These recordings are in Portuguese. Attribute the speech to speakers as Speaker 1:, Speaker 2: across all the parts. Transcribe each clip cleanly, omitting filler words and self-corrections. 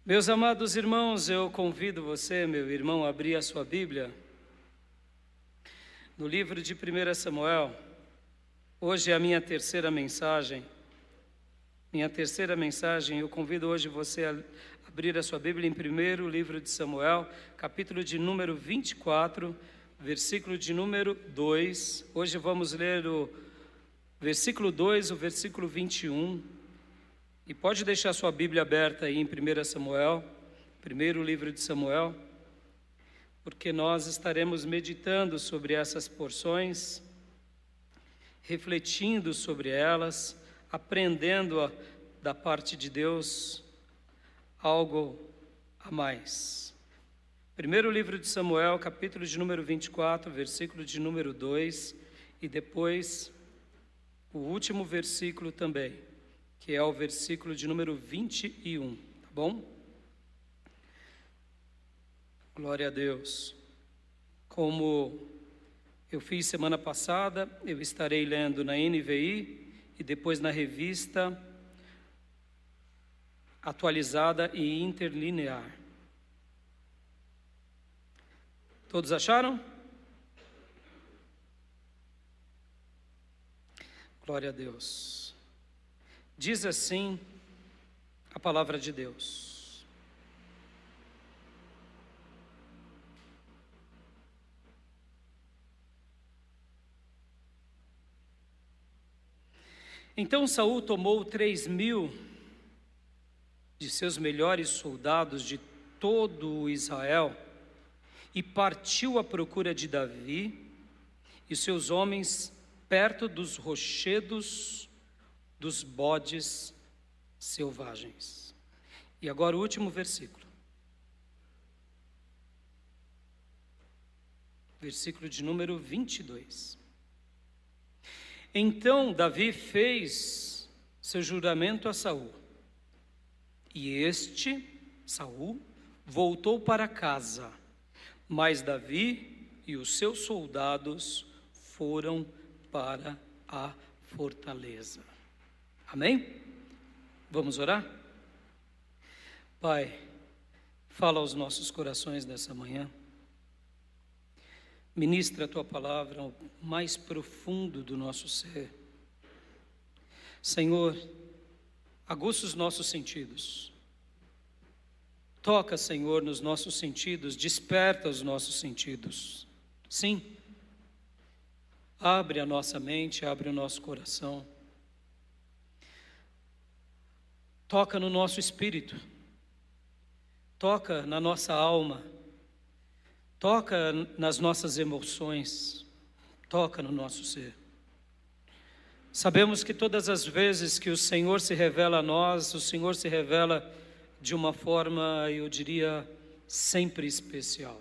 Speaker 1: Meus amados irmãos, eu convido você, meu irmão, a abrir a sua Bíblia no livro de 1 Samuel. Hoje é a minha terceira mensagem. Eu convido hoje você a abrir a sua Bíblia em primeiro livro de Samuel, capítulo de número 24, versículo de número 2. Hoje vamos ler o versículo 2, o versículo 21. E pode deixar sua Bíblia aberta aí em 1 Samuel, primeiro livro de Samuel, porque nós estaremos meditando sobre essas porções, refletindo sobre elas, aprendendo da parte de Deus algo a mais. Primeiro livro de Samuel, capítulo de número 24, versículo de número 2, e depois o último versículo também, que é o versículo de número 21, tá bom? Glória a Deus. Como eu fiz semana passada, eu estarei lendo na NVI e depois na revista atualizada e interlinear. Todos acharam? Glória a Deus. Diz assim a palavra de Deus: Então Saul tomou 3.000 de seus melhores soldados de todo o Israel e partiu à procura de Davi e seus homens perto dos rochedos dos bodes selvagens. E agora o último versículo. Versículo de número 22. Então Davi fez seu juramento a Saul. E este, Saul, voltou para casa, mas Davi e os seus soldados foram para a fortaleza. Amém? Vamos orar? Pai, fala aos nossos corações nessa manhã. Ministra a Tua palavra ao mais profundo do nosso ser. Senhor, aguça os nossos sentidos. Toca, Senhor, nos nossos sentidos, desperta os nossos sentidos. Sim, abre a nossa mente, abre o nosso coração. Toca no nosso espírito, toca na nossa alma, toca nas nossas emoções, toca no nosso ser. Sabemos que todas as vezes que o Senhor se revela a nós, o Senhor se revela de uma forma, eu diria, sempre especial.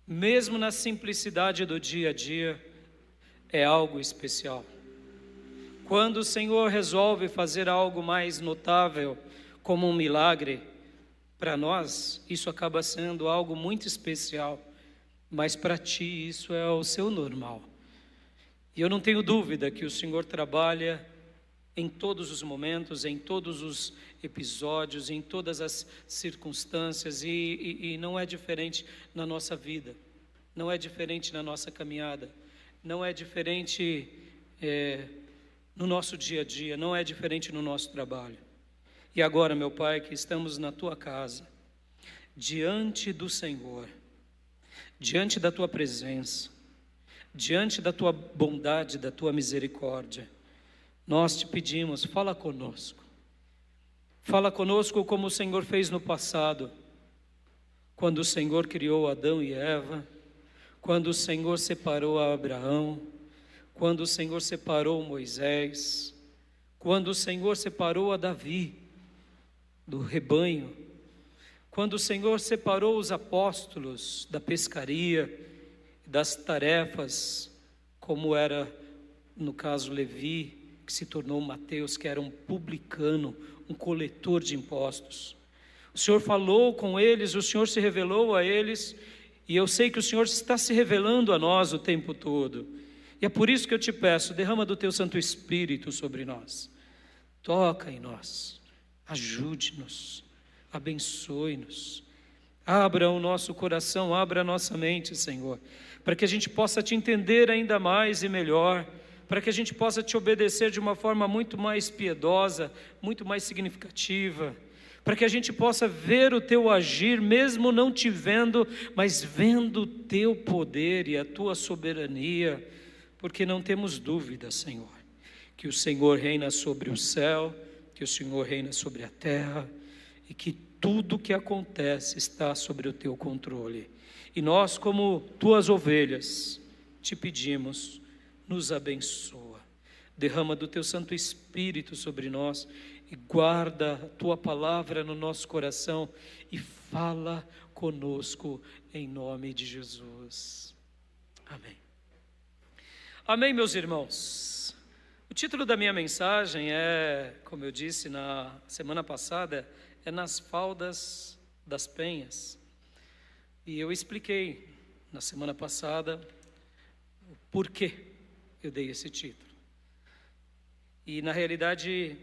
Speaker 1: Mesmo na simplicidade do dia a dia, é algo especial. Quando o Senhor resolve fazer algo mais notável, como um milagre, para nós, isso acaba sendo algo muito especial, mas para ti isso é o seu normal. E eu não tenho dúvida que o Senhor trabalha em todos os momentos, em todos os episódios, em todas as circunstâncias, e não é diferente na nossa vida, não é diferente na nossa caminhada, não é diferente no nosso dia a dia, não é diferente no nosso trabalho. E agora, meu Pai, que estamos na Tua casa, diante do Senhor, diante da Tua presença, diante da Tua bondade, da Tua misericórdia, nós te pedimos, fala conosco. Fala conosco como o Senhor fez no passado, quando o Senhor criou Adão e Eva, quando o Senhor separou a Abraão, quando o Senhor separou Moisés, quando o Senhor separou a Davi do rebanho, quando o Senhor separou os apóstolos da pescaria, das tarefas, como era no caso Levi, que se tornou Mateus, que era um publicano, um coletor de impostos. O Senhor falou com eles, o Senhor se revelou a eles, e eu sei que o Senhor está se revelando a nós o tempo todo. E é por isso que eu te peço, derrama do Teu Santo Espírito sobre nós. Toca em nós. Ajude-nos, abençoe-nos. Abra o nosso coração, abra a nossa mente, Senhor, para que a gente possa te entender ainda mais e melhor, para que a gente possa te obedecer de uma forma muito mais piedosa, muito mais significativa, para que a gente possa ver o teu agir, mesmo não te vendo, mas vendo o teu poder e a tua soberania, porque não temos dúvida, Senhor, que o Senhor reina sobre o céu, que o Senhor reina sobre a terra e que tudo que acontece está sobre o teu controle. E nós, como tuas ovelhas, te pedimos, nos abençoa, derrama do teu Santo Espírito sobre nós e guarda a tua palavra no nosso coração e fala conosco em nome de Jesus. Amém. Amém, meus irmãos. O título da minha mensagem é, como eu disse na semana passada, é Nas Faldas das Penhas. E eu expliquei na semana passada o porquê eu dei esse título. E na realidade,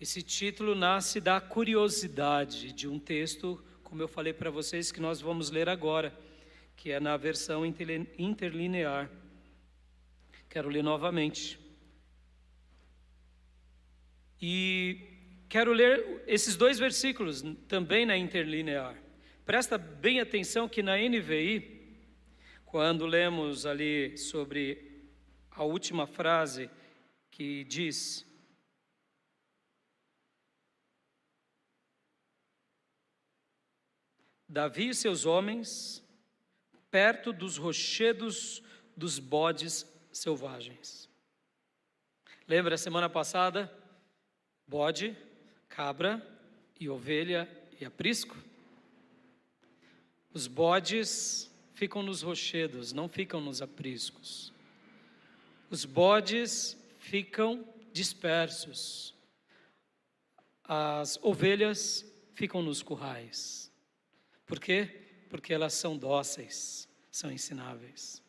Speaker 1: esse título nasce da curiosidade de um texto, como eu falei para vocês, que nós vamos ler agora, que é na versão interlinear. Quero ler novamente. E quero ler esses dois versículos também na interlinear. Presta bem atenção que na NVI, quando lemos ali sobre a última frase que diz: Davi e seus homens, perto dos rochedos dos bodes selvagens. Lembra a semana passada? Bode, cabra e ovelha e aprisco. Os bodes ficam nos rochedos, não ficam nos apriscos. Os bodes ficam dispersos. As ovelhas ficam nos currais. Por quê? Porque elas são dóceis, são ensináveis.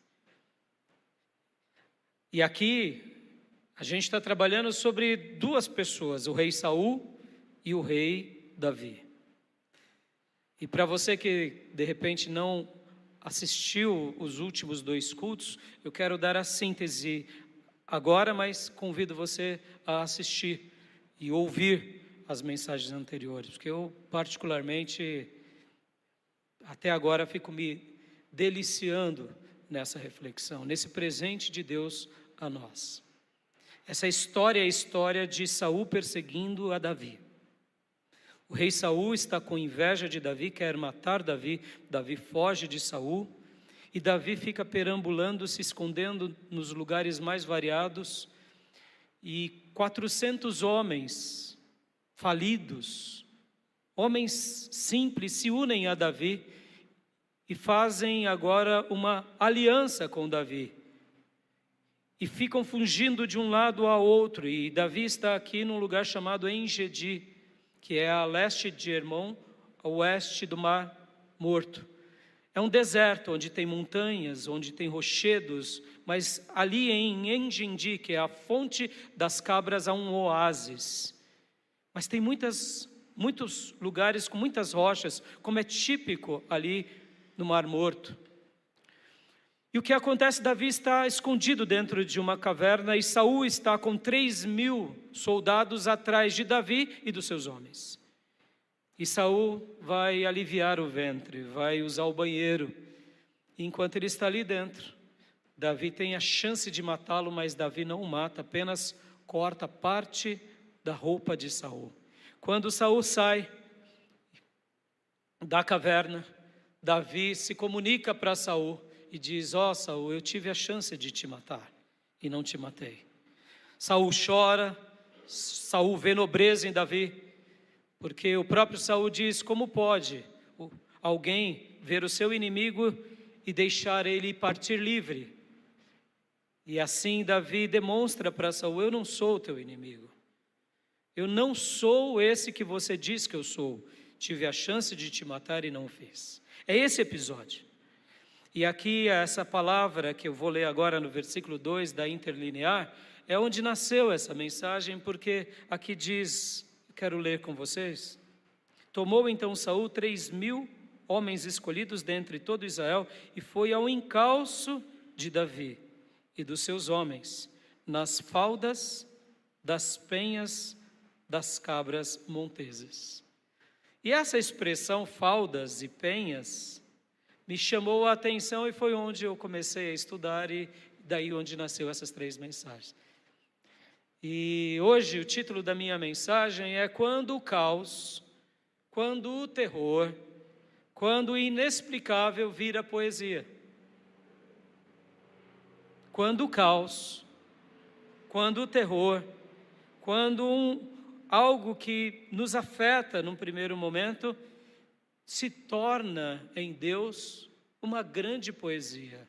Speaker 1: E aqui a gente está trabalhando sobre duas pessoas, o rei Saul e o rei Davi. E para você que de repente não assistiu os últimos dois cultos, eu quero dar a síntese agora, mas convido você a assistir e ouvir as mensagens anteriores, porque eu particularmente até agora fico me deliciando nessa reflexão, nesse presente de Deus a nós. Essa história é a história de Saul perseguindo a Davi. O rei Saul está com inveja de Davi, quer matar Davi. Davi foge de Saul e Davi fica perambulando, se escondendo nos lugares mais variados. E 400 homens falidos, homens simples, se unem a Davi e fazem agora uma aliança com Davi. E ficam fugindo de um lado ao outro. E Davi está aqui num lugar chamado En-Gedi, que é a leste de Hermon, a oeste do Mar Morto. É um deserto onde tem montanhas, onde tem rochedos, mas ali em En-Gedi, que é a fonte das cabras, há um oásis. Mas tem muitos lugares com muitas rochas, como é típico ali no Mar Morto. E o que acontece? Davi está escondido dentro de uma caverna e Saul está com 3.000 soldados atrás de Davi e dos seus homens. E Saul vai aliviar o ventre, vai usar o banheiro. E enquanto ele está ali dentro, Davi tem a chance de matá-lo, mas Davi não o mata, apenas corta parte da roupa de Saul. Quando Saul sai da caverna, Davi se comunica para Saul e diz: Saul, eu tive a chance de te matar e não te matei. Saul chora, Saul vê nobreza em Davi, porque o próprio Saul diz: como pode alguém ver o seu inimigo e deixar ele partir livre? E assim Davi demonstra para Saul: eu não sou o teu inimigo, eu não sou esse que você diz que eu sou. Tive a chance de te matar e não o fiz. É esse episódio. E aqui essa palavra que eu vou ler agora no versículo 2 da interlinear, é onde nasceu essa mensagem, porque aqui diz Quero ler com vocês. Tomou então Saul 3.000 homens escolhidos dentre todo Israel e foi ao encalço de Davi e dos seus homens, nas faldas das penhas das cabras monteses. E essa expressão faldas e penhas me chamou a atenção e foi onde eu comecei a estudar e daí onde nasceu essas 3 mensagens. E hoje o título da minha mensagem é Quando o caos, quando o terror, quando o inexplicável vira poesia. Quando o caos, quando o terror, quando algo que nos afeta num primeiro momento, se torna em Deus uma grande poesia.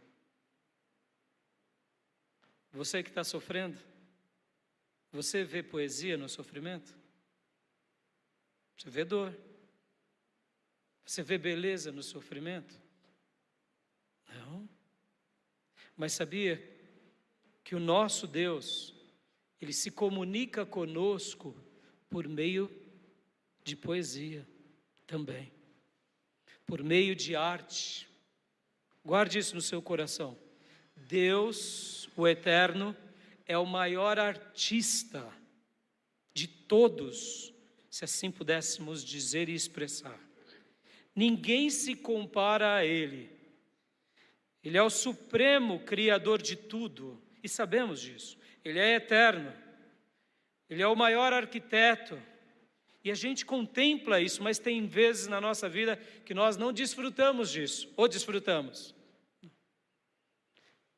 Speaker 1: Você que está sofrendo, você vê poesia no sofrimento? Você vê dor? Você vê beleza no sofrimento? Não. Mas sabia que o nosso Deus, Ele se comunica conosco por meio de poesia também, por meio de arte. Guarde isso no seu coração. Deus, o Eterno, é o maior artista de todos, se assim pudéssemos dizer e expressar. Ninguém se compara a Ele. Ele é o supremo criador de tudo, e sabemos disso. Ele é eterno. Ele é o maior arquiteto. E a gente contempla isso, mas tem vezes na nossa vida que nós não desfrutamos disso, ou desfrutamos.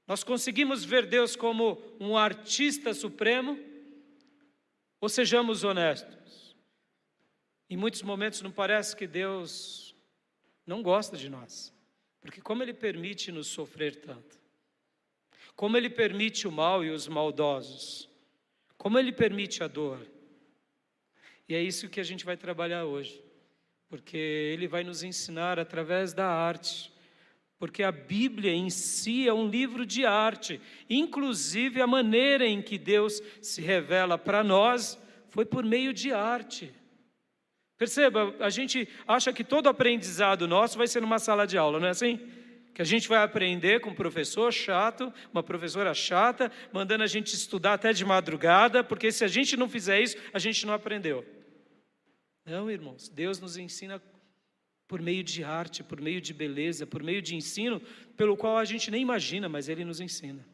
Speaker 1: Nós conseguimos ver Deus como um artista supremo, ou sejamos honestos. Em muitos momentos não parece que Deus não gosta de nós, porque como Ele permite nos sofrer tanto, como Ele permite o mal e os maldosos, como Ele permite a dor. E é isso que a gente vai trabalhar hoje, porque Ele vai nos ensinar através da arte, porque a Bíblia em si é um livro de arte, inclusive a maneira em que Deus se revela para nós foi por meio de arte. Perceba, a gente acha que todo aprendizado nosso vai ser numa sala de aula, não é assim? Que a gente vai aprender com um professor chato, uma professora chata, mandando a gente estudar até de madrugada, porque se a gente não fizer isso, a gente não aprendeu. Não, irmãos, Deus nos ensina por meio de arte, por meio de beleza, por meio de ensino, pelo qual a gente nem imagina, mas Ele nos ensina.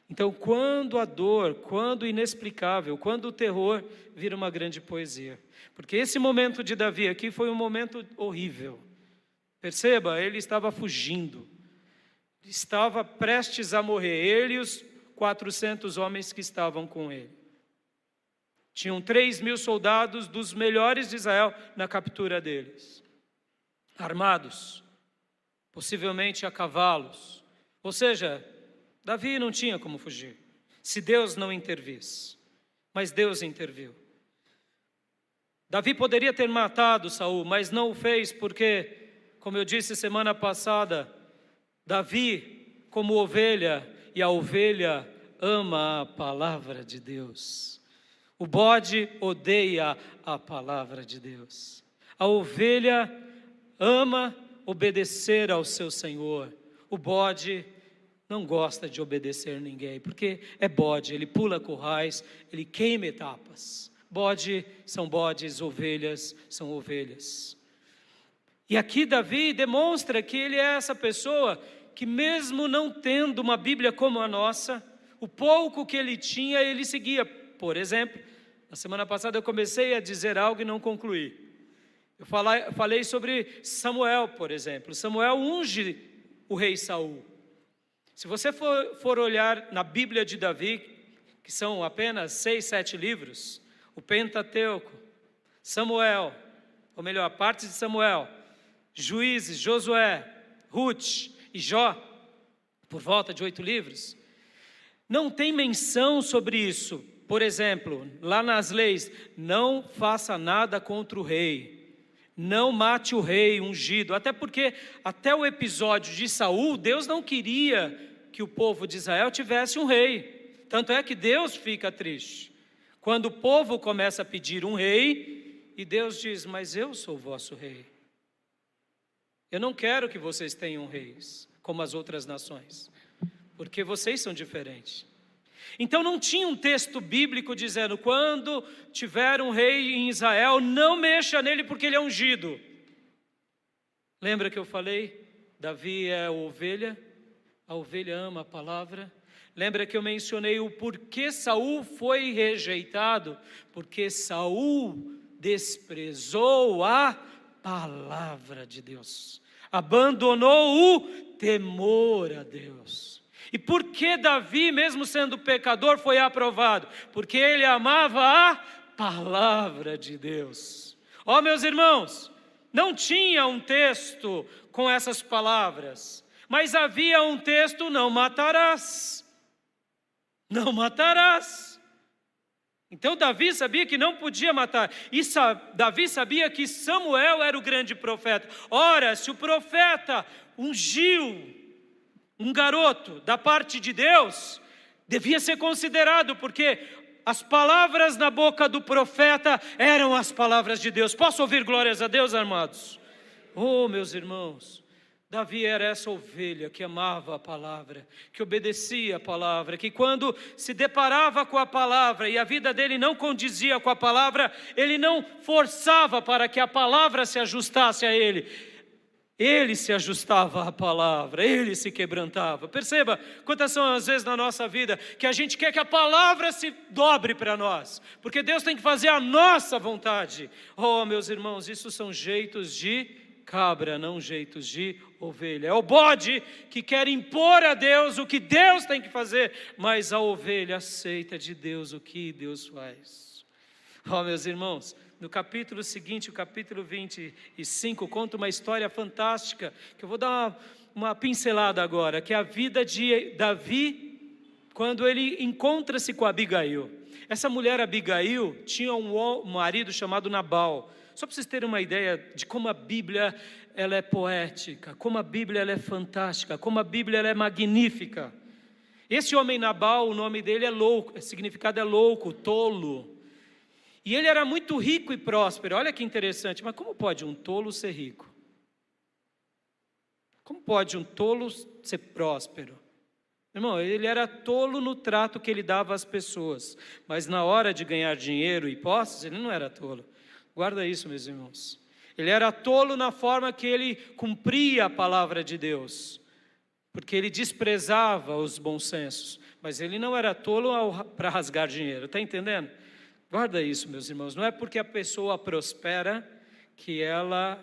Speaker 1: Então, quando a dor, quando o inexplicável, quando o terror vira uma grande poesia. Porque esse momento de Davi aqui foi um momento horrível. Perceba, ele estava fugindo, estava prestes a morrer, ele e os 400 homens que estavam com ele. Tinham 3.000 soldados dos melhores de Israel na captura deles, armados, possivelmente a cavalos. Ou seja, Davi não tinha como fugir, se Deus não intervisse, mas Deus interviu. Davi poderia ter matado Saul, mas não o fez porque, como eu disse semana passada, Davi, como ovelha, e a ovelha ama a palavra de Deus. O bode odeia a palavra de Deus. A ovelha ama obedecer ao seu Senhor. O bode não gosta de obedecer ninguém, porque é bode, ele pula currais, ele queima etapas. Bode são bodes, ovelhas são ovelhas. E aqui Davi demonstra que ele é essa pessoa que mesmo não tendo uma Bíblia como a nossa, o pouco que ele tinha, ele seguia. Por exemplo, na semana passada eu comecei a dizer algo e não concluí. Eu falei sobre Samuel, por exemplo. Samuel unge o rei Saul. Se você for olhar na Bíblia de Davi, que são apenas 6, 7 livros, o Pentateuco, Samuel, ou melhor, parte de Samuel, Juízes, Josué, Ruth e Jó, por volta de 8 livros, não tem menção sobre isso. Por exemplo, lá nas leis, não faça nada contra o rei, não mate o rei ungido, até porque até o episódio de Saul, Deus não queria que o povo de Israel tivesse um rei, tanto é que Deus fica triste. Quando o povo começa a pedir um rei, e Deus diz: mas eu sou o vosso rei. Eu não quero que vocês tenham reis, como as outras nações, porque vocês são diferentes. Então não tinha um texto bíblico dizendo: quando tiver um rei em Israel, não mexa nele porque ele é ungido. Lembra que eu falei? Davi é a ovelha ama a palavra. Lembra que eu mencionei o porquê Saul foi rejeitado? Porque Saul desprezou a palavra de Deus, abandonou o temor a Deus. E por que Davi, mesmo sendo pecador, foi aprovado? Porque ele amava a palavra de Deus. Ó, meus irmãos, não tinha um texto com essas palavras, mas havia um texto: não matarás. Não matarás. Então Davi sabia que não podia matar. E Davi sabia que Samuel era o grande profeta. Ora, se o profeta ungiu um garoto da parte de Deus, devia ser considerado, porque as palavras na boca do profeta eram as palavras de Deus. Posso ouvir glórias a Deus, amados? Oh, meus irmãos, Davi era essa ovelha que amava a palavra, que obedecia a palavra, que quando se deparava com a palavra e a vida dele não condizia com a palavra, ele não forçava para que a palavra se ajustasse a ele. Ele se ajustava à palavra, ele se quebrantava. Perceba quantas são as vezes na nossa vida que a gente quer que a palavra se dobre para nós, porque Deus tem que fazer a nossa vontade. Oh, meus irmãos, isso são jeitos de cabra, não jeitos de ovelha. É o bode que quer impor a Deus o que Deus tem que fazer, mas a ovelha aceita de Deus o que Deus faz. Oh, meus irmãos, no capítulo seguinte, o capítulo 25, conta uma história fantástica, que eu vou dar uma pincelada agora, que é a vida de Davi, quando ele encontra-se com Abigail. Essa mulher Abigail tinha um marido chamado Nabal. Só para vocês terem uma ideia de como a Bíblia ela é poética, como a Bíblia ela é fantástica, como a Bíblia ela é magnífica. Esse homem Nabal, o nome dele é louco, o significado é louco, tolo. E ele era muito rico e próspero. Olha que interessante, mas como pode um tolo ser rico? Como pode um tolo ser próspero? Irmão, ele era tolo no trato que ele dava às pessoas, mas na hora de ganhar dinheiro e posses, ele não era tolo. Guarda isso, meus irmãos. Ele era tolo na forma que ele cumpria a palavra de Deus, porque ele desprezava os bons sensos, mas ele não era tolo para rasgar dinheiro, está entendendo? Guarda isso, meus irmãos. Não é porque a pessoa prospera que ela,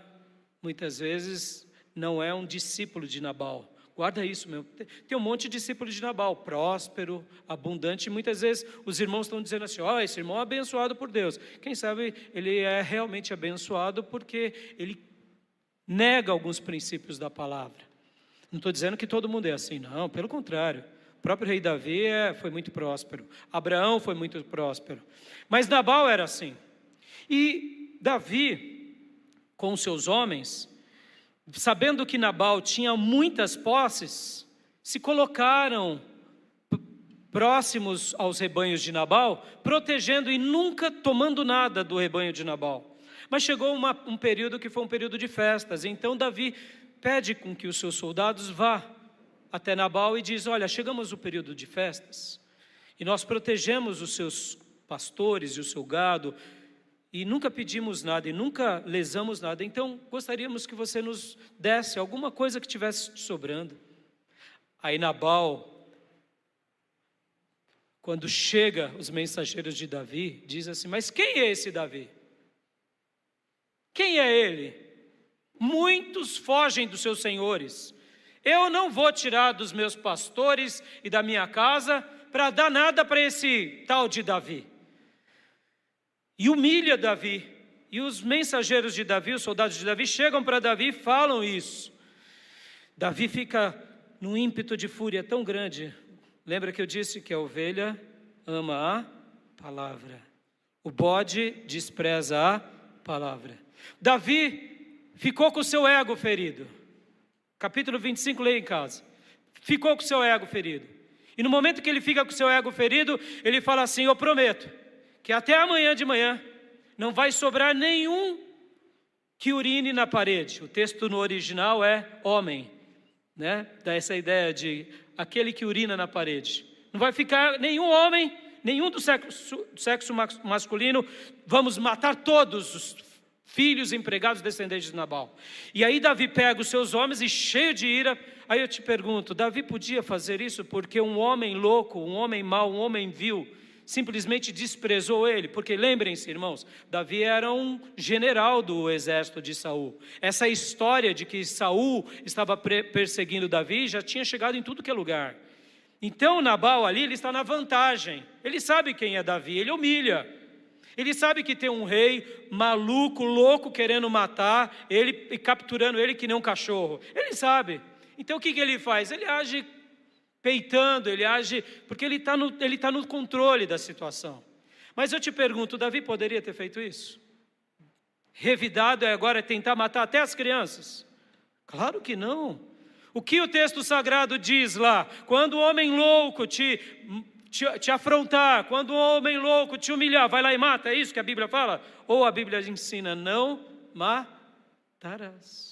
Speaker 1: muitas vezes, não é um discípulo de Nabal. Guarda isso, meu. Tem um monte de discípulos de Nabal, próspero, abundante, e muitas vezes os irmãos estão dizendo assim: ó, esse irmão é abençoado por Deus. Quem sabe ele é realmente abençoado porque ele nega alguns princípios da palavra. Não estou dizendo que todo mundo é assim, não, pelo contrário. O próprio rei Davi foi muito próspero, Abraão foi muito próspero, mas Nabal era assim. E Davi, com seus homens, sabendo que Nabal tinha muitas posses, se colocaram próximos aos rebanhos de Nabal, protegendo e nunca tomando nada do rebanho de Nabal. Mas chegou um período que foi um período de festas, então Davi pede com que os seus soldados vá até Nabal e diz: olha, chegamos no período de festas, e nós protegemos os seus pastores e o seu gado, e nunca pedimos nada, e nunca lesamos nada, então gostaríamos que você nos desse alguma coisa que tivesse sobrando. Aí Nabal, quando chega os mensageiros de Davi, diz assim: mas quem é esse Davi? Quem é ele? Muitos fogem dos seus senhores. Eu não vou tirar dos meus pastores e da minha casa para dar nada para esse tal de Davi. E humilha Davi. E os mensageiros de Davi, os soldados de Davi, chegam para Davi e falam isso. Davi fica num ímpeto de fúria tão grande. Lembra que eu disse que a ovelha ama a palavra, o bode despreza a palavra. Davi ficou com o seu ego ferido. Capítulo 25, leia em casa. Ficou com o seu ego ferido. E no momento que ele fica com o seu ego ferido, ele fala assim: eu prometo que até amanhã de manhã não vai sobrar nenhum que urine na parede. O texto no original é homem, né? Dá essa ideia de aquele que urina na parede. Não vai ficar nenhum homem, nenhum do sexo masculino. Vamos matar todos os filhos, empregados, descendentes de Nabal. E aí Davi pega os seus homens e cheio de ira. Aí eu te pergunto, Davi podia fazer isso porque um homem louco, um homem mau, um homem vil, simplesmente desprezou ele? Porque lembrem-se, irmãos, Davi era um general do exército de Saul. Essa história de que Saul estava perseguindo Davi já tinha chegado em tudo que é lugar. Então Nabal ali, ele está na vantagem. Ele sabe quem é Davi, ele humilha. Ele sabe que tem um rei maluco, louco, querendo matar ele e capturando ele que nem um cachorro. Ele sabe. Então o que ele faz? Ele age peitando, ele age, porque ele está no controle da situação. Mas eu te pergunto, Davi poderia ter feito isso? Revidado é agora tentar matar até as crianças? Claro que não. O que o texto sagrado diz lá? Quando o homem louco te afrontar, quando o homem louco te humilhar, vai lá e mata, é isso que a Bíblia fala? Ou a Bíblia ensina, não matarás.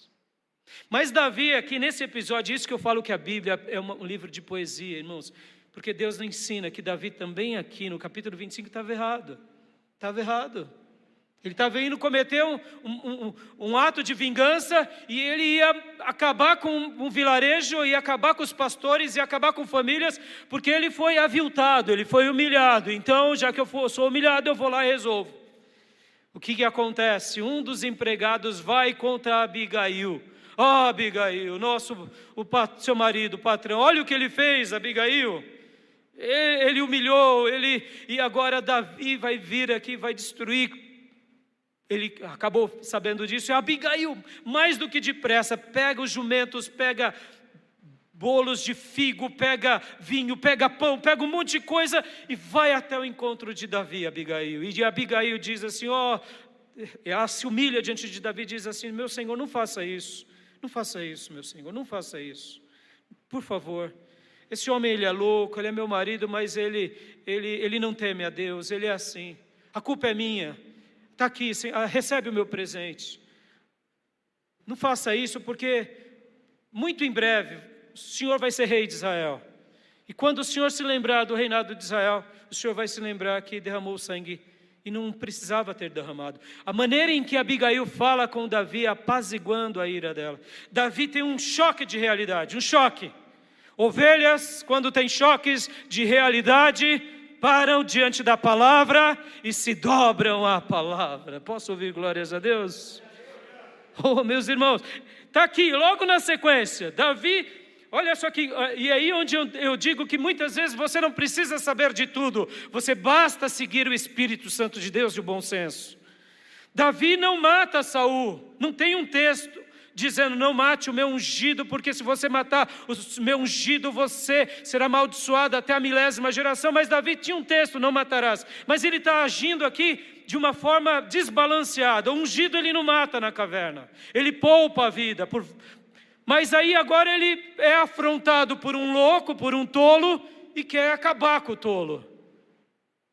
Speaker 1: Mas Davi aqui nesse episódio, isso que eu falo que a Bíblia é um livro de poesia, irmãos, porque Deus nos ensina que Davi também aqui no capítulo 25 estava errado. Ele estava indo cometer um ato de vingança e ele ia acabar com um vilarejo, ia acabar com os pastores, ia acabar com famílias, porque ele foi aviltado, ele foi humilhado. Então, já que eu sou humilhado, eu vou lá e resolvo. O que acontece? Um dos empregados vai contra Abigail. Abigail, seu marido, o patrão, olha o que ele fez, Abigail. Ele humilhou, e agora Davi vai vir aqui, vai destruir. Ele acabou sabendo disso, e Abigail, mais do que depressa, pega os jumentos, pega bolos de figo, pega vinho, pega pão, pega um monte de coisa, e vai até o encontro de Davi, Abigail. E Abigail diz assim, ela se humilha diante de Davi e diz assim, meu senhor, não faça isso. Não faça isso, meu senhor, não faça isso. Por favor, esse homem ele é louco, ele é meu marido, mas ele não teme a Deus, ele é assim. A culpa é minha. Está aqui, recebe o meu presente. Não faça isso porque muito em breve o Senhor vai ser rei de Israel. E quando o Senhor se lembrar do reinado de Israel, o Senhor vai se lembrar que derramou sangue e não precisava ter derramado. A maneira em que Abigail fala com Davi, apaziguando a ira dela. Davi tem um choque de realidade, um choque. Ovelhas, quando tem choques de realidade, param diante da palavra e se dobram à palavra. Posso ouvir glórias a Deus? Oh, meus irmãos, está aqui, logo na sequência, Davi... Olha só aqui, e aí onde eu digo que muitas vezes você não precisa saber de tudo, você basta seguir o Espírito Santo de Deus e o bom senso. Davi não mata Saul, não tem um texto dizendo não mate o meu ungido, porque se você matar o meu ungido você será amaldiçoado até a 1000ª geração, mas Davi tinha um texto, não matarás, mas ele está agindo aqui de uma forma desbalanceada. O ungido ele não mata na caverna, ele poupa a vida, mas aí agora ele é afrontado por um louco, por um tolo, e quer acabar com o tolo.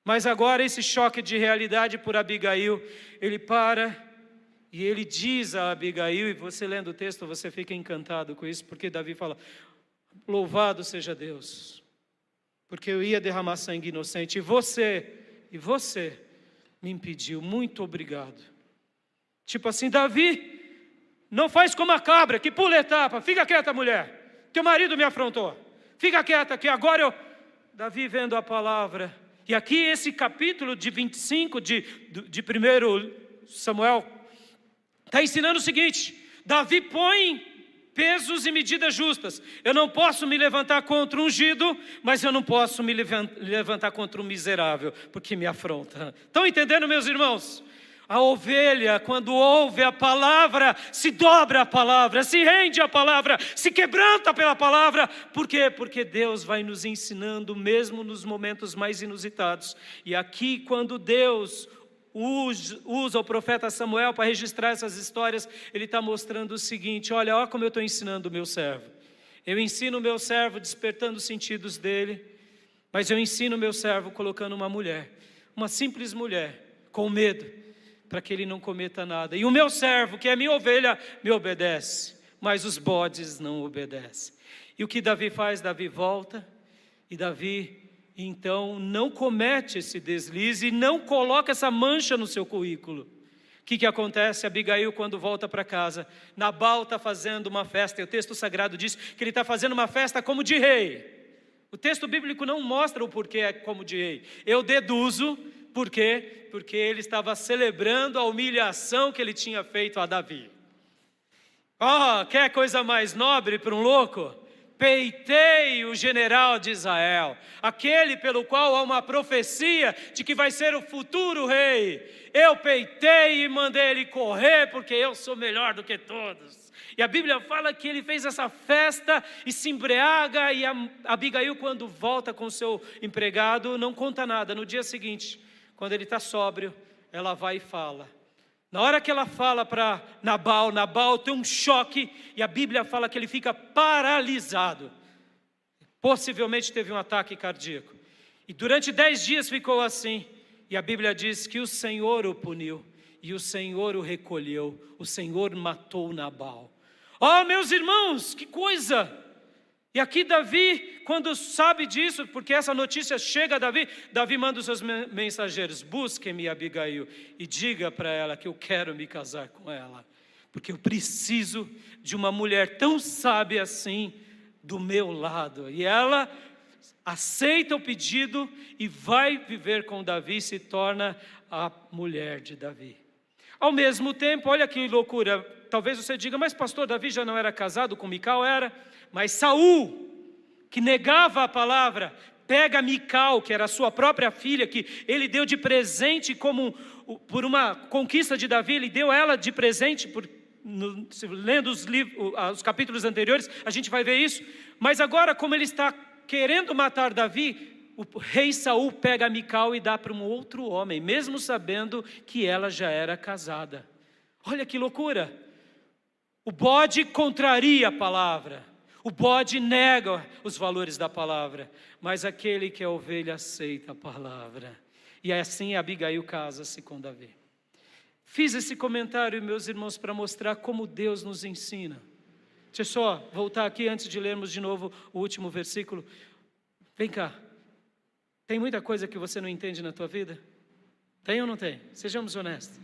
Speaker 1: Mas agora esse choque de realidade por Abigail, ele para e ele diz a Abigail, e você lendo o texto você fica encantado com isso, porque Davi fala, louvado seja Deus, porque eu ia derramar sangue inocente, e você me impediu, muito obrigado. Tipo assim, Davi... Não faz como a cabra que pula etapa. Fica quieta, mulher. Teu marido me afrontou. Fica quieta que agora Davi vendo a palavra. E aqui esse capítulo de 25 de 1 Samuel está ensinando o seguinte. Davi põe pesos e medidas justas. Eu não posso me levantar contra o ungido, mas eu não posso me levantar contra o miserável, porque me afronta. Estão entendendo, meus irmãos? A ovelha, quando ouve a palavra, se dobra à palavra, se rende à palavra, se quebranta pela palavra. Por quê? Porque Deus vai nos ensinando mesmo nos momentos mais inusitados. E aqui, quando Deus usa o profeta Samuel para registrar essas histórias, ele está mostrando o seguinte, olha como eu estou ensinando o meu servo. Eu ensino o meu servo despertando os sentidos dele, mas eu ensino o meu servo colocando uma mulher. uma simples mulher, com medo, para que ele não cometa nada. E o meu servo, que é minha ovelha, me obedece, mas os bodes não obedecem. E o que Davi faz? Davi volta, e Davi então não comete esse deslize e não coloca essa mancha no seu currículo. O que acontece? Abigail, quando volta para casa, Nabal está fazendo uma festa, e o texto sagrado diz que ele está fazendo uma festa como de rei. O texto bíblico não mostra o porquê é como de rei. Eu deduzo por quê? Porque ele estava celebrando a humilhação que ele tinha feito a Davi. Quer coisa mais nobre para um louco? Peitei o general de Israel, aquele pelo qual há uma profecia de que vai ser o futuro rei. Eu peitei e mandei ele correr, porque eu sou melhor do que todos. E a Bíblia fala que ele fez essa festa e se embriaga, e Abigail, quando volta com seu empregado, não conta nada. No dia seguinte, quando ele está sóbrio, ela vai e fala. Na hora que ela fala para Nabal, Nabal tem um choque, e a Bíblia fala que ele fica paralisado. Possivelmente teve um ataque cardíaco. E durante 10 dias ficou assim. E a Bíblia diz que o Senhor o puniu, e o Senhor o recolheu, o Senhor matou Nabal. Meus irmãos, que coisa! E aqui Davi, quando sabe disso, porque essa notícia chega a Davi, Davi manda os seus mensageiros: busquem-me Abigail e diga para ela que eu quero me casar com ela, porque eu preciso de uma mulher tão sábia assim do meu lado. E ela aceita o pedido e vai viver com Davi, se torna a mulher de Davi. Ao mesmo tempo, olha que loucura, talvez você diga: mas pastor, Davi já não era casado com Mical? Era. Mas Saul, que negava a palavra, pega Mical, que era a sua própria filha, que ele deu de presente por uma conquista de Davi, ele deu ela de presente, lendo os capítulos anteriores, a gente vai ver isso. Mas agora, como ele está querendo matar Davi, o rei Saul pega Mical e dá para um outro homem, mesmo sabendo que ela já era casada. Olha que loucura! O bode contraria a palavra. O bode nega os valores da palavra, mas aquele que é ovelha aceita a palavra. E assim Abigail casa-se com Davi. Fiz esse comentário, meus irmãos, para mostrar como Deus nos ensina. Deixa eu só voltar aqui antes de lermos de novo o último versículo. Vem cá. Tem muita coisa que você não entende na tua vida? Tem ou não tem? Sejamos honestos.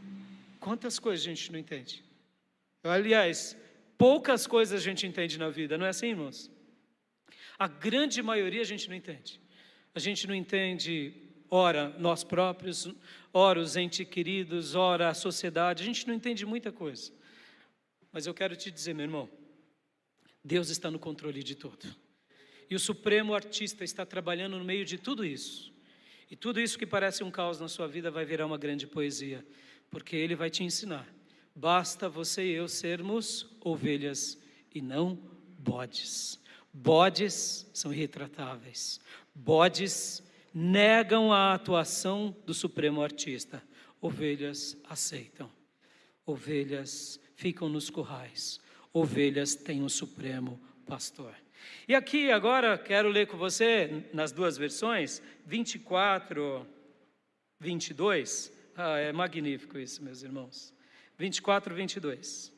Speaker 1: Quantas coisas a gente não entende? Aliás, poucas coisas a gente entende na vida, não é assim, irmãos? A grande maioria a gente não entende. A gente não entende, ora, nós próprios, ora, os entes queridos, ora, a sociedade. A gente não entende muita coisa. Mas eu quero te dizer, meu irmão, Deus está no controle de tudo. E o Supremo Artista está trabalhando no meio de tudo isso. E tudo isso que parece um caos na sua vida vai virar uma grande poesia, porque Ele vai te ensinar. Basta você e eu sermos ovelhas e não bodes. Bodes são irretratáveis. Bodes negam a atuação do Supremo Artista. Ovelhas aceitam. Ovelhas ficam nos currais. Ovelhas têm um Supremo Pastor. E aqui agora quero ler com você, nas duas versões, 24, 22. É magnífico isso, meus irmãos. 24, 22.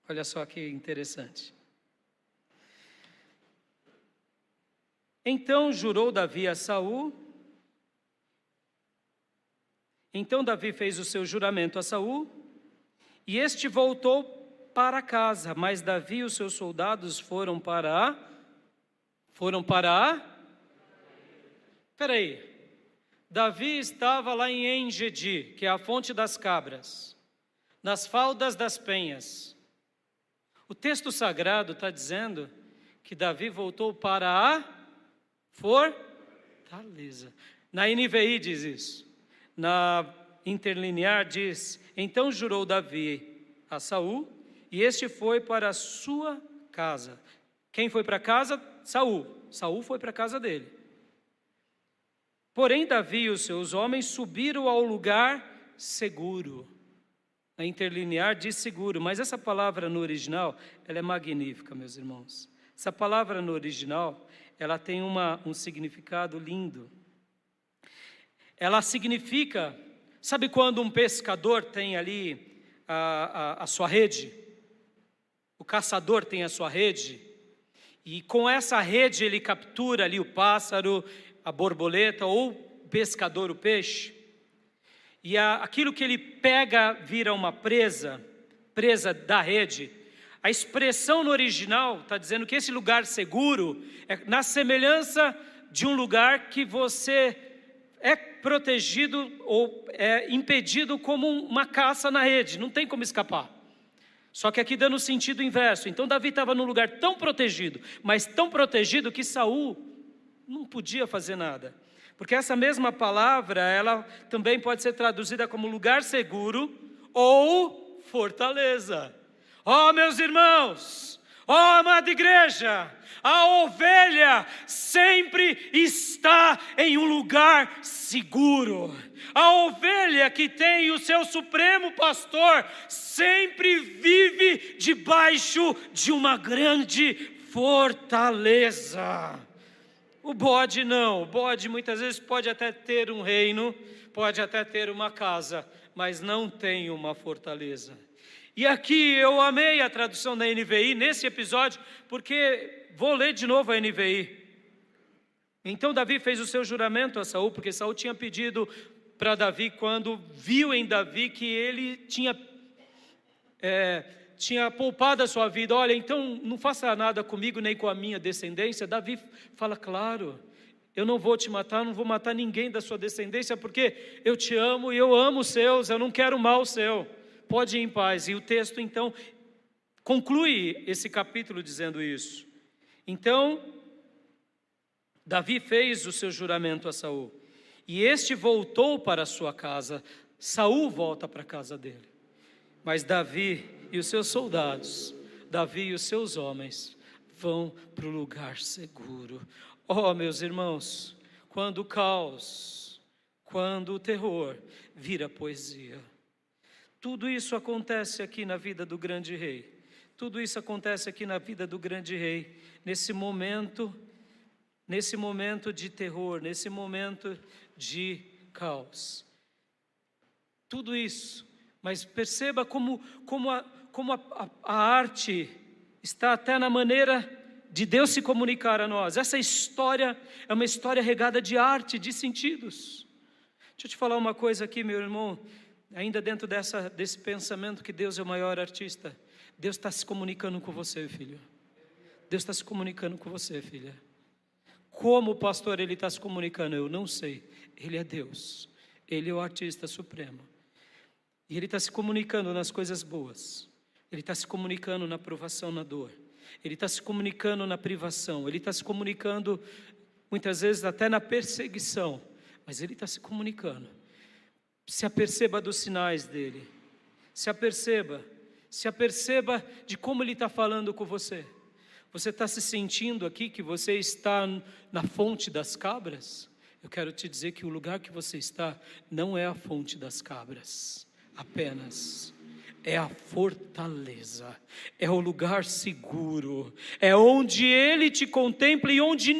Speaker 1: Olha só que interessante. Então jurou Davi a Saul. Então Davi fez o seu juramento a Saul, e este voltou para casa, mas Davi e os seus soldados foram para Espera aí. Davi estava lá em En-Gedi, que é a fonte das cabras, nas faldas das penhas. O texto sagrado está dizendo que Davi voltou para a fortaleza. Na NVI diz isso. Na interlinear diz: então jurou Davi a Saul, e este foi para a sua casa. Quem foi para casa? Saul. Saul foi para a casa dele. Porém, Davi e os seus homens subiram ao lugar seguro. Na interlinear diz seguro, mas essa palavra no original, ela é magnífica, meus irmãos. Essa palavra no original, ela tem um significado lindo. Ela significa, sabe quando um pescador tem ali a sua rede? O caçador tem a sua rede, e com essa rede ele captura ali o pássaro, a borboleta, ou o pescador, o peixe. E aquilo que ele pega vira uma presa da rede. A expressão no original está dizendo que esse lugar seguro é na semelhança de um lugar que você é protegido ou é impedido como uma caça na rede, não tem como escapar. Só que aqui dando o sentido inverso. Então Davi estava num lugar tão protegido, mas tão protegido que Saul não podia fazer nada. Porque essa mesma palavra, ela também pode ser traduzida como lugar seguro ou fortaleza. Ó, meus irmãos, ó, amada igreja, a ovelha sempre está em um lugar seguro. A ovelha que tem o seu supremo pastor sempre vive debaixo de uma grande fortaleza. O bode não, o bode muitas vezes pode até ter um reino, pode até ter uma casa, mas não tem uma fortaleza. E aqui eu amei a tradução da NVI nesse episódio, porque vou ler de novo a NVI. Então Davi fez o seu juramento a Saul, porque Saul tinha pedido para Davi, quando viu em Davi que ele tinha poupado a sua vida. Olha, então não faça nada comigo nem com a minha descendência. Davi fala, claro, eu não vou te matar, não vou matar ninguém da sua descendência, porque eu te amo e eu amo os seus, eu não quero mal seu, pode ir em paz. E o texto então conclui esse capítulo dizendo isso. Então Davi fez o seu juramento a Saul, e este voltou para a sua casa. Saul volta para a casa dele, mas Davi e os seus soldados, Davi e os seus homens vão para o lugar seguro. Oh, meus irmãos, quando o caos, quando o terror vira poesia. Tudo isso acontece aqui na vida do grande rei. Tudo isso acontece aqui na vida do grande rei, nesse momento de terror, nesse momento de caos. Tudo isso, mas perceba como a arte está até na maneira de Deus se comunicar a nós. Essa história é uma história regada de arte, de sentidos. Deixa eu te falar uma coisa aqui, meu irmão, ainda dentro desse pensamento que Deus é o maior artista. Deus está se comunicando com você, filho. Deus está se comunicando com você, filha. Como o pastor ele está se comunicando? Eu não sei. Ele é Deus. Ele é o artista supremo. E Ele está se comunicando nas coisas boas. Ele está se comunicando na provação, na dor. Ele está se comunicando na privação. Ele está se comunicando, muitas vezes, até na perseguição. Mas Ele está se comunicando. Se aperceba dos sinais dEle. Se aperceba de como Ele está falando com você. Você está se sentindo aqui que você está na fonte das cabras? Eu quero te dizer que o lugar que você está não é a fonte das cabras. Apenas é a fortaleza, é o lugar seguro, é onde Ele te contempla e onde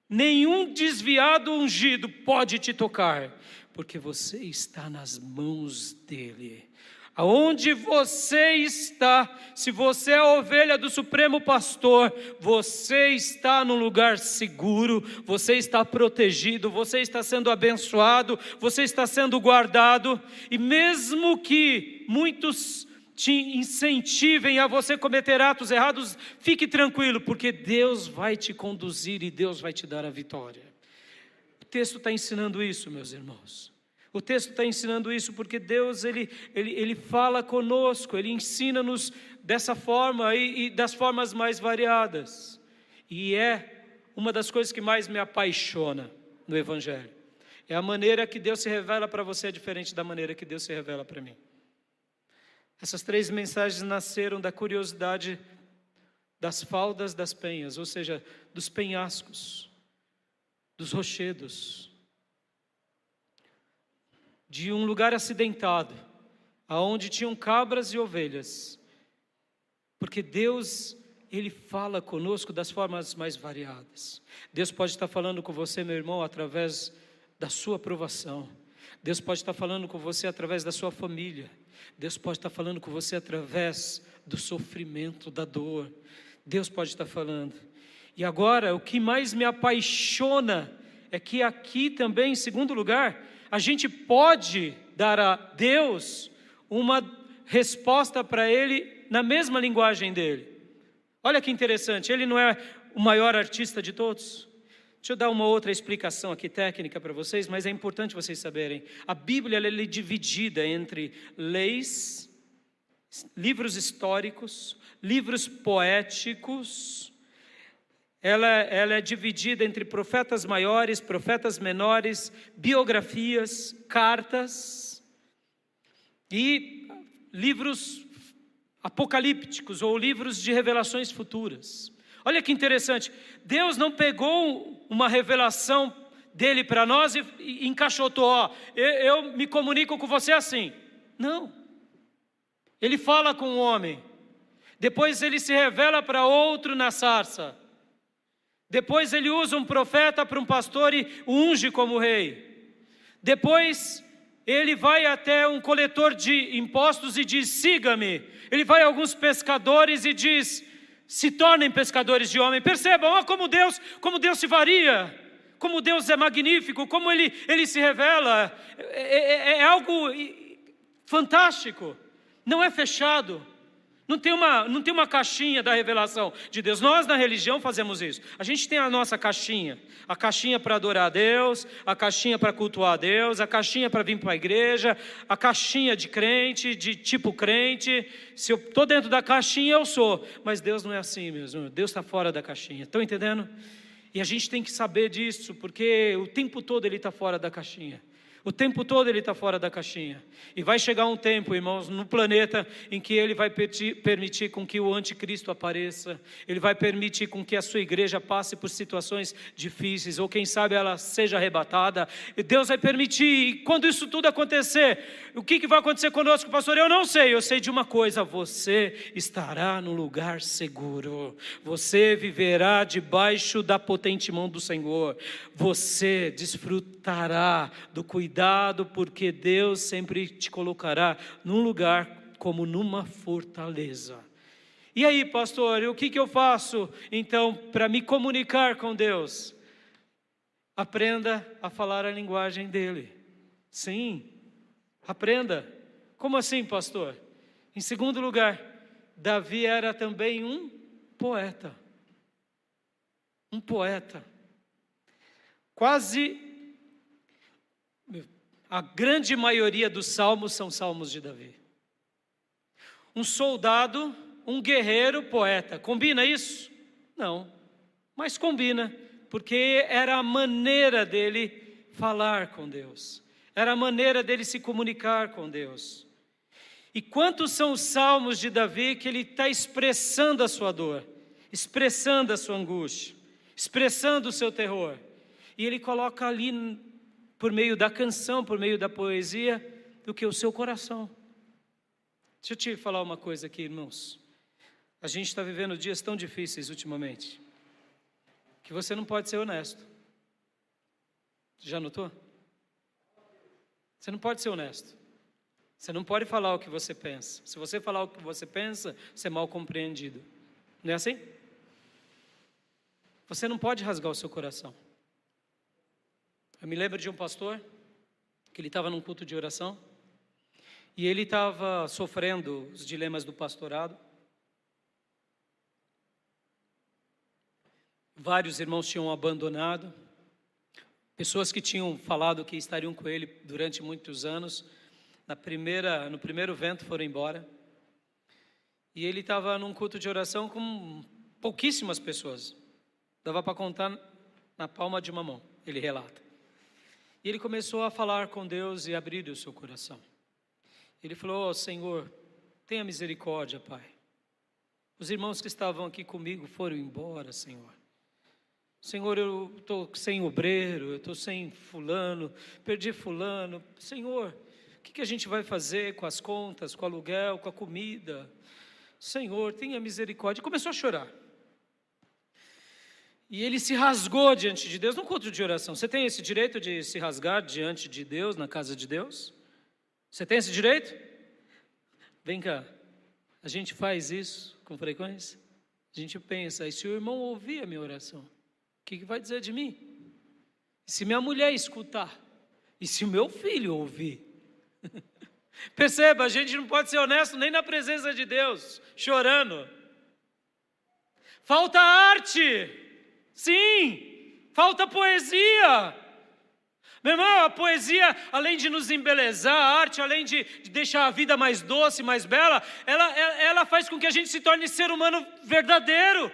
Speaker 1: nenhum desviado ungido pode te tocar, porque você está nas mãos dEle. Aonde você está, se você é a ovelha do Supremo Pastor, você está num lugar seguro, você está protegido, você está sendo abençoado, você está sendo guardado. E mesmo que muitos te incentivem a você cometer atos errados, fique tranquilo, porque Deus vai te conduzir e Deus vai te dar a vitória. O texto está ensinando isso, meus irmãos. O texto está ensinando isso porque Deus, Ele fala conosco, Ele ensina-nos dessa forma e das formas mais variadas. E é uma das coisas que mais me apaixona no Evangelho. É a maneira que Deus se revela para você é diferente da maneira que Deus se revela para mim. Essas 3 mensagens nasceram da curiosidade das faldas das penhas, ou seja, dos penhascos, dos rochedos, de um lugar acidentado, aonde tinham cabras e ovelhas, porque Deus Ele fala conosco das formas mais variadas. Deus pode estar falando com você, meu irmão, através da sua aprovação. Deus pode estar falando com você através da sua família. Deus pode estar falando com você através do sofrimento, da dor. Deus pode estar falando. E agora, o que mais me apaixona é que aqui também, em segundo lugar, a gente pode dar a Deus uma resposta para Ele na mesma linguagem dele. Olha que interessante, Ele não é o maior artista de todos? Deixa eu dar uma outra explicação aqui técnica para vocês, mas é importante vocês saberem. A Bíblia ela é dividida entre leis, livros históricos, livros poéticos. Ela é dividida entre profetas maiores, profetas menores, biografias, cartas e livros apocalípticos ou livros de revelações futuras. Olha que interessante, Deus não pegou uma revelação dele para nós e encaixotou, ó, eu me comunico com você assim. Não, ele fala com o homem, depois ele se revela para outro na sarça, depois ele usa um profeta para um pastor e o unge como rei, depois ele vai até um coletor de impostos e diz, siga-me. Ele vai a alguns pescadores e diz, se tornem pescadores de homem. Percebam, ó, como Deus se varia, como Deus é magnífico, como Ele se revela. É algo fantástico, não é fechado. Não tem uma caixinha da revelação de Deus. Nós na religião fazemos isso. A gente tem a nossa caixinha. A caixinha para adorar a Deus, a caixinha para cultuar a Deus, a caixinha para vir para a igreja, a caixinha de crente, de tipo crente. Se eu estou dentro da caixinha, eu sou. Mas Deus não é assim mesmo. Deus está fora da caixinha. Estão entendendo? E a gente tem que saber disso, porque o tempo todo Ele está fora da caixinha. O tempo todo Ele está fora da caixinha. E vai chegar um tempo, irmãos, no planeta em que Ele vai permitir com que o anticristo apareça. Ele vai permitir com que a sua igreja passe por situações difíceis, ou quem sabe ela seja arrebatada. E Deus vai permitir. E quando isso tudo acontecer, o que vai acontecer conosco, pastor? Eu não sei. Eu sei de uma coisa: você estará no lugar seguro. Você viverá debaixo da potente mão do Senhor. Você desfrutará do cuidado, porque Deus sempre te colocará num lugar como numa fortaleza. E aí, pastor, o que eu faço então para me comunicar com Deus? Aprenda a falar a linguagem dele. Sim, aprenda. Como assim, pastor? Em segundo lugar, Davi era também um poeta. Um poeta. Quase a grande maioria dos salmos são salmos de Davi. Um soldado, um guerreiro, poeta. Combina isso? Não, mas combina, porque era a maneira dele falar com Deus. Era a maneira dele se comunicar com Deus. E quantos são os salmos de Davi que ele está expressando a sua dor, expressando a sua angústia, expressando o seu terror. E ele coloca ali, por meio da canção, por meio da poesia, do que o seu coração. Deixa eu te falar uma coisa aqui, irmãos. A gente está vivendo dias tão difíceis ultimamente, que você não pode ser honesto. Já notou? Você não pode ser honesto. Você não pode falar o que você pensa. Se você falar o que você pensa, você é mal compreendido. Não é assim? Você não pode rasgar o seu coração. Eu me lembro de um pastor, que ele estava num culto de oração, e ele estava sofrendo os dilemas do pastorado. Vários irmãos tinham abandonado, pessoas que tinham falado que estariam com ele durante muitos anos, no primeiro vento foram embora. E ele estava num culto de oração com pouquíssimas pessoas, dava para contar na palma de uma mão, ele relata. E ele começou a falar com Deus e abrir o seu coração. Ele falou: Senhor, tenha misericórdia, Pai. Os irmãos que estavam aqui comigo foram embora, Senhor. Senhor, eu estou sem obreiro, eu estou sem fulano, perdi fulano. Senhor, o que a gente vai fazer com as contas, com o aluguel, com a comida? Senhor, tenha misericórdia. E começou a chorar. E ele se rasgou diante de Deus, num culto de oração. Você tem esse direito de se rasgar diante de Deus, na casa de Deus? Você tem esse direito? Vem cá, a gente faz isso com frequência? A gente pensa, e se o irmão ouvir a minha oração, o que vai dizer de mim? E se minha mulher escutar? E se o meu filho ouvir? Perceba, a gente não pode ser honesto nem na presença de Deus, chorando. Falta arte, sim, falta poesia. Meu irmão, a poesia, além de nos embelezar, a arte, além de deixar a vida mais doce, mais bela, ela faz com que a gente se torne ser humano verdadeiro.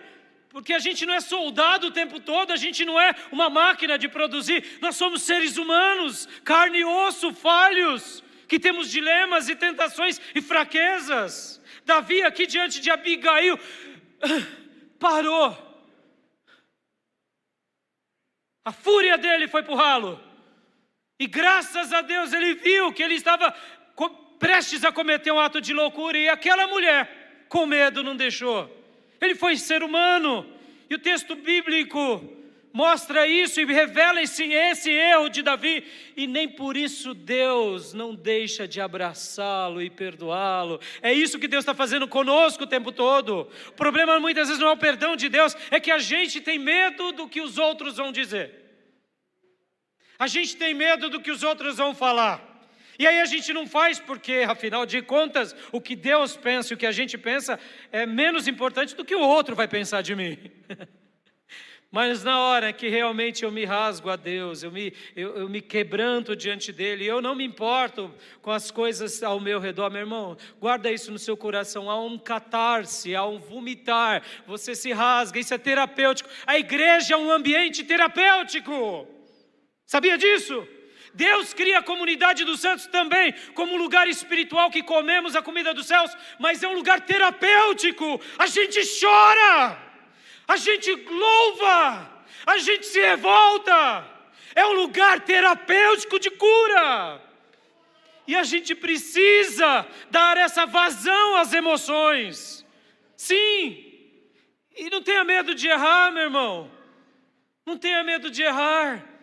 Speaker 1: Porque a gente não é soldado o tempo todo, a gente não é uma máquina de produzir. Nós somos seres humanos, carne e osso, falhos, que temos dilemas e tentações e fraquezas. Davi aqui diante de Abigail, parou. A fúria dele foi para o ralo. E graças a Deus ele viu que ele estava prestes a cometer um ato de loucura. E aquela mulher, com medo, não deixou. Ele foi ser humano. E o texto bíblico mostra isso e revela esse erro de Davi. E nem por isso Deus não deixa de abraçá-lo e perdoá-lo. É isso que Deus está fazendo conosco o tempo todo. O problema muitas vezes não é o perdão de Deus, é que a gente tem medo do que os outros vão dizer. A gente tem medo do que os outros vão falar. E aí a gente não faz porque, afinal de contas, o que Deus pensa e o que a gente pensa é menos importante do que o outro vai pensar de mim. Mas na hora que realmente eu me rasgo a Deus, eu me quebranto diante dEle, eu não me importo com as coisas ao meu redor, meu irmão, guarda isso no seu coração, há um catarse, há um vomitar, você se rasga, isso é terapêutico. A igreja é um ambiente terapêutico, sabia disso? Deus cria a comunidade dos santos também como um lugar espiritual que comemos a comida dos céus, mas é um lugar terapêutico. A gente chora, a gente louva, a gente se revolta. É um lugar terapêutico de cura. E a gente precisa dar essa vazão às emoções. Sim, e não tenha medo de errar, meu irmão. Não tenha medo de errar.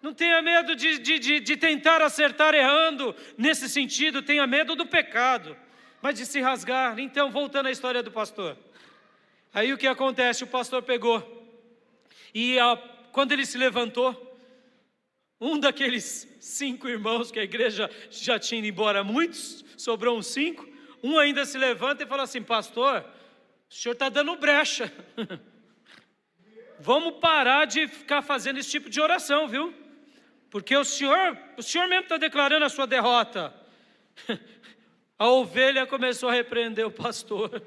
Speaker 1: Não tenha medo de tentar acertar errando, nesse sentido, tenha medo do pecado, mas de se rasgar. Então, voltando à história do pastor. Aí o que acontece? O pastor pegou, e quando ele se levantou, um daqueles 5 irmãos que a igreja já tinha ido embora muitos, sobrou uns 5, um ainda se levanta e fala assim: pastor, o senhor está dando brecha, vamos parar de ficar fazendo esse tipo de oração, viu? Porque o senhor mesmo está declarando a sua derrota. A ovelha começou a repreender o pastor.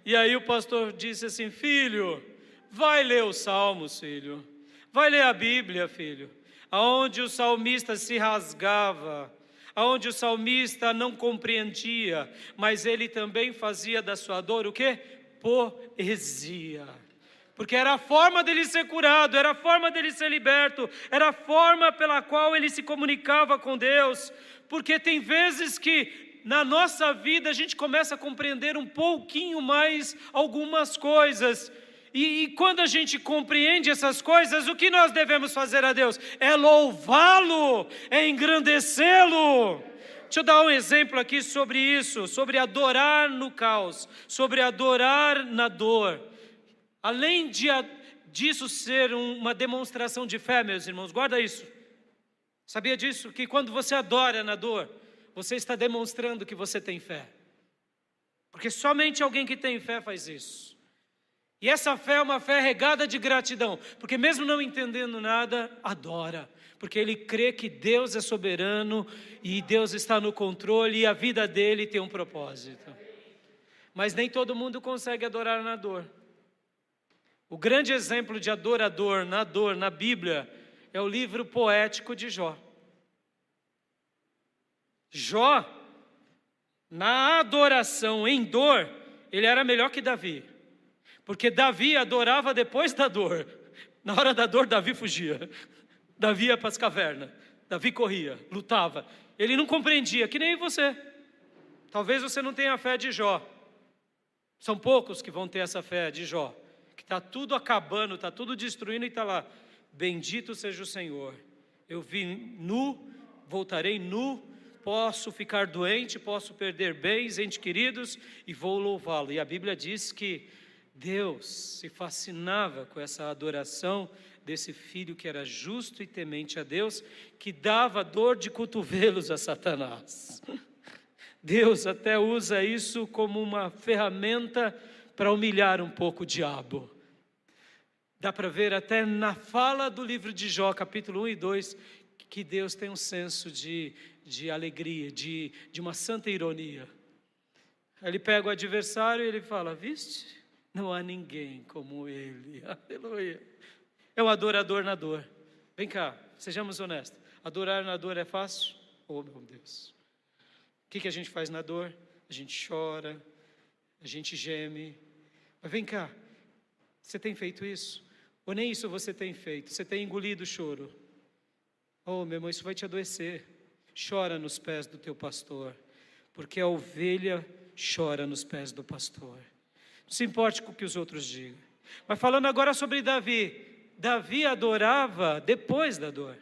Speaker 1: E aí o pastor disse assim: filho, vai ler os salmos, filho. Vai ler a Bíblia, filho. Aonde o salmista se rasgava, aonde o salmista não compreendia, mas ele também fazia da sua dor o quê? Poesia. Porque era a forma dele ser curado, era a forma dele ser liberto, era a forma pela qual ele se comunicava com Deus. Porque tem vezes que na nossa vida a gente começa a compreender um pouquinho mais algumas coisas. E quando a gente compreende essas coisas, o que nós devemos fazer a Deus? É louvá-lo, é engrandecê-lo. Deixa eu dar um exemplo aqui sobre isso, sobre adorar no caos, sobre adorar na dor. Além disso ser uma demonstração de fé, meus irmãos, guarda isso. Sabia disso? Que quando você adora na dor, você está demonstrando que você tem fé. Porque somente alguém que tem fé faz isso. E essa fé é uma fé regada de gratidão. Porque mesmo não entendendo nada, adora. Porque ele crê que Deus é soberano e Deus está no controle e a vida dele tem um propósito. Mas nem todo mundo consegue adorar na dor. O grande exemplo de adorador na dor, na Bíblia, é o livro poético de Jó. Jó, na adoração em dor, ele era melhor que Davi. Porque Davi adorava depois da dor. Na hora da dor, Davi fugia. Davi ia para as cavernas. Davi corria, lutava. Ele não compreendia, que nem você. Talvez você não tenha a fé de Jó. São poucos que vão ter essa fé de Jó, que está tudo acabando, está tudo destruindo e está lá. Bendito seja o Senhor. Eu vim nu, voltarei nu, posso ficar doente, posso perder bens, entes queridos, e vou louvá-lo. E a Bíblia diz que Deus se fascinava com essa adoração desse filho que era justo e temente a Deus, que dava dor de cotovelos a Satanás. Deus até usa isso como uma ferramenta para humilhar um pouco o diabo. Dá para ver até na fala do livro de Jó, capítulo 1 e 2, que Deus tem um senso de alegria, de uma santa ironia. Ele pega o adversário e ele fala, viste? Não há ninguém como ele. Aleluia. É um adorador na dor. Vem cá, sejamos honestos. Adorar na dor é fácil? Oh, meu Deus. O que a gente faz na dor? A gente chora, a gente geme. Mas vem cá, você tem feito isso? Ou nem isso você tem feito? Você tem engolido o choro? Oh, meu irmão, isso vai te adoecer. Chora nos pés do teu pastor, porque a ovelha chora nos pés do pastor. Não se importe com o que os outros digam. Mas falando agora sobre Davi. Davi adorava depois da dor.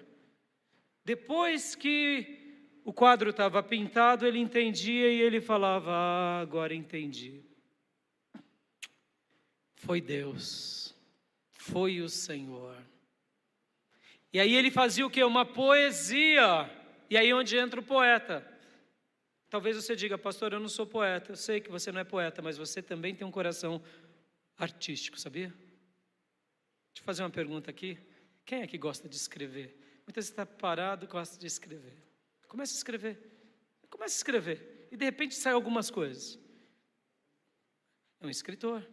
Speaker 1: Depois que o quadro estava pintado, ele entendia e ele falava, agora entendi. Foi Deus, foi o Senhor. E aí ele fazia o quê? Uma poesia. E aí onde entra o poeta. Talvez você diga, pastor, eu não sou poeta. Eu sei que você não é poeta, mas você também tem um coração artístico, sabia? Deixa eu fazer uma pergunta aqui. Quem é que gosta de escrever? Muitas vezes está parado e gosta de escrever. Começa a escrever. Começa a escrever. E de repente saem algumas coisas. É um escritor.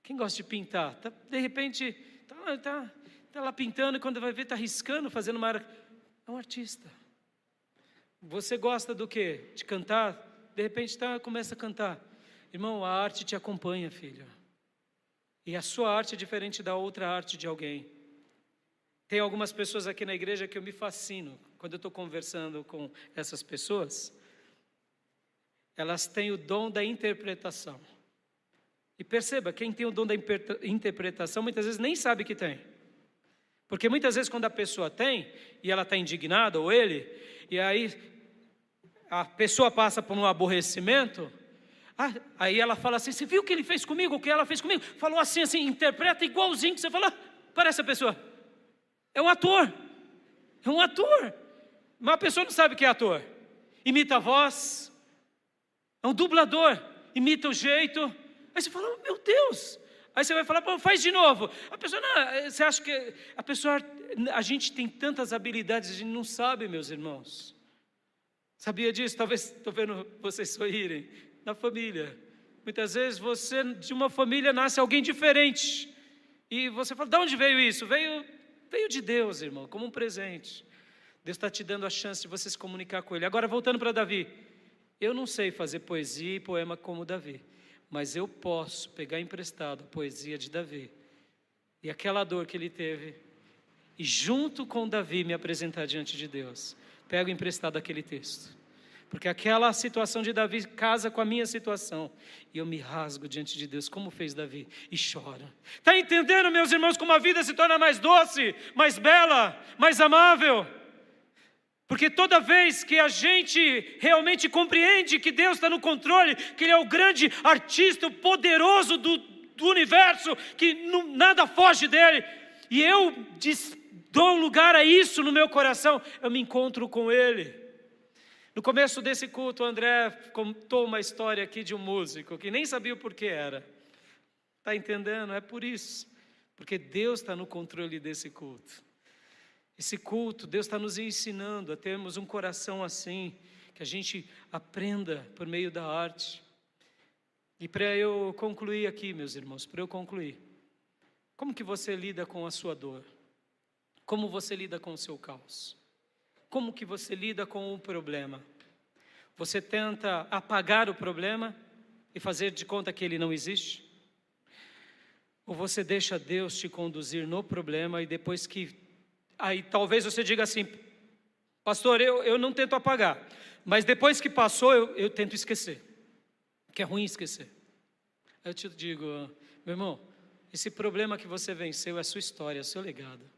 Speaker 1: Quem gosta de pintar? De repente, tá lá pintando e quando vai ver, está riscando, fazendo uma... É um artista. Você gosta do quê? De cantar? De repente começa a cantar. Irmão, a arte te acompanha, filho. E a sua arte é diferente da outra arte de alguém. Tem algumas pessoas aqui na igreja que eu me fascino. Quando eu estou conversando com essas pessoas, elas têm o dom da interpretação. E perceba, quem tem o dom da interpretação, muitas vezes nem sabe que tem. Porque muitas vezes quando a pessoa tem, e ela está indignada, ou ele, e aí a pessoa passa por um aborrecimento, aí ela fala assim, você viu o que ele fez comigo, o que ela fez comigo? Falou assim, interpreta igualzinho que você fala, parece a pessoa. É um ator. É um ator. Mas a pessoa não sabe que é ator. Imita a voz. É um dublador. Imita o jeito. Aí você fala, oh, meu Deus. Aí você vai falar, pô, faz de novo. A pessoa, não, você acha que a pessoa, a gente tem tantas habilidades, a gente não sabe, meus irmãos. Sabia disso? Talvez, estou vendo vocês sorrirem. Na família. Muitas vezes você, de uma família, nasce alguém diferente. E você fala, de onde veio isso? Veio de Deus, irmão, como um presente. Deus está te dando a chance de você se comunicar com Ele. Agora, voltando para Davi. Eu não sei fazer poesia e poema como Davi. Mas eu posso pegar emprestado a poesia de Davi. E aquela dor que ele teve. E junto com Davi me apresentar diante de Deus. Pego emprestado aquele texto. Porque aquela situação de Davi casa com a minha situação. E eu me rasgo diante de Deus, como fez Davi, e choro. Está entendendo, meus irmãos, como a vida se torna mais doce, mais bela, mais amável? Porque toda vez que a gente realmente compreende que Deus está no controle, que Ele é o grande artista, o poderoso do universo, que nada foge dEle, e eu dou lugar a isso no meu coração, eu me encontro com Ele. No começo desse culto, o André contou uma história aqui de um músico que nem sabia o porquê era. Está entendendo? É por isso. Porque Deus está no controle desse culto. Esse culto, Deus está nos ensinando a termos um coração assim, que a gente aprenda por meio da arte. E para eu concluir aqui, meus irmãos, para eu concluir. Como que você lida com a sua dor? Como você lida com o seu caos? Como que você lida com o problema? Você tenta apagar o problema e fazer de conta que ele não existe? Ou você deixa Deus te conduzir no problema e depois que... Aí talvez você diga assim, pastor, eu não tento apagar, mas depois que passou eu tento esquecer, que é ruim esquecer. Eu te digo, meu irmão, esse problema que você venceu é a sua história, é o seu legado.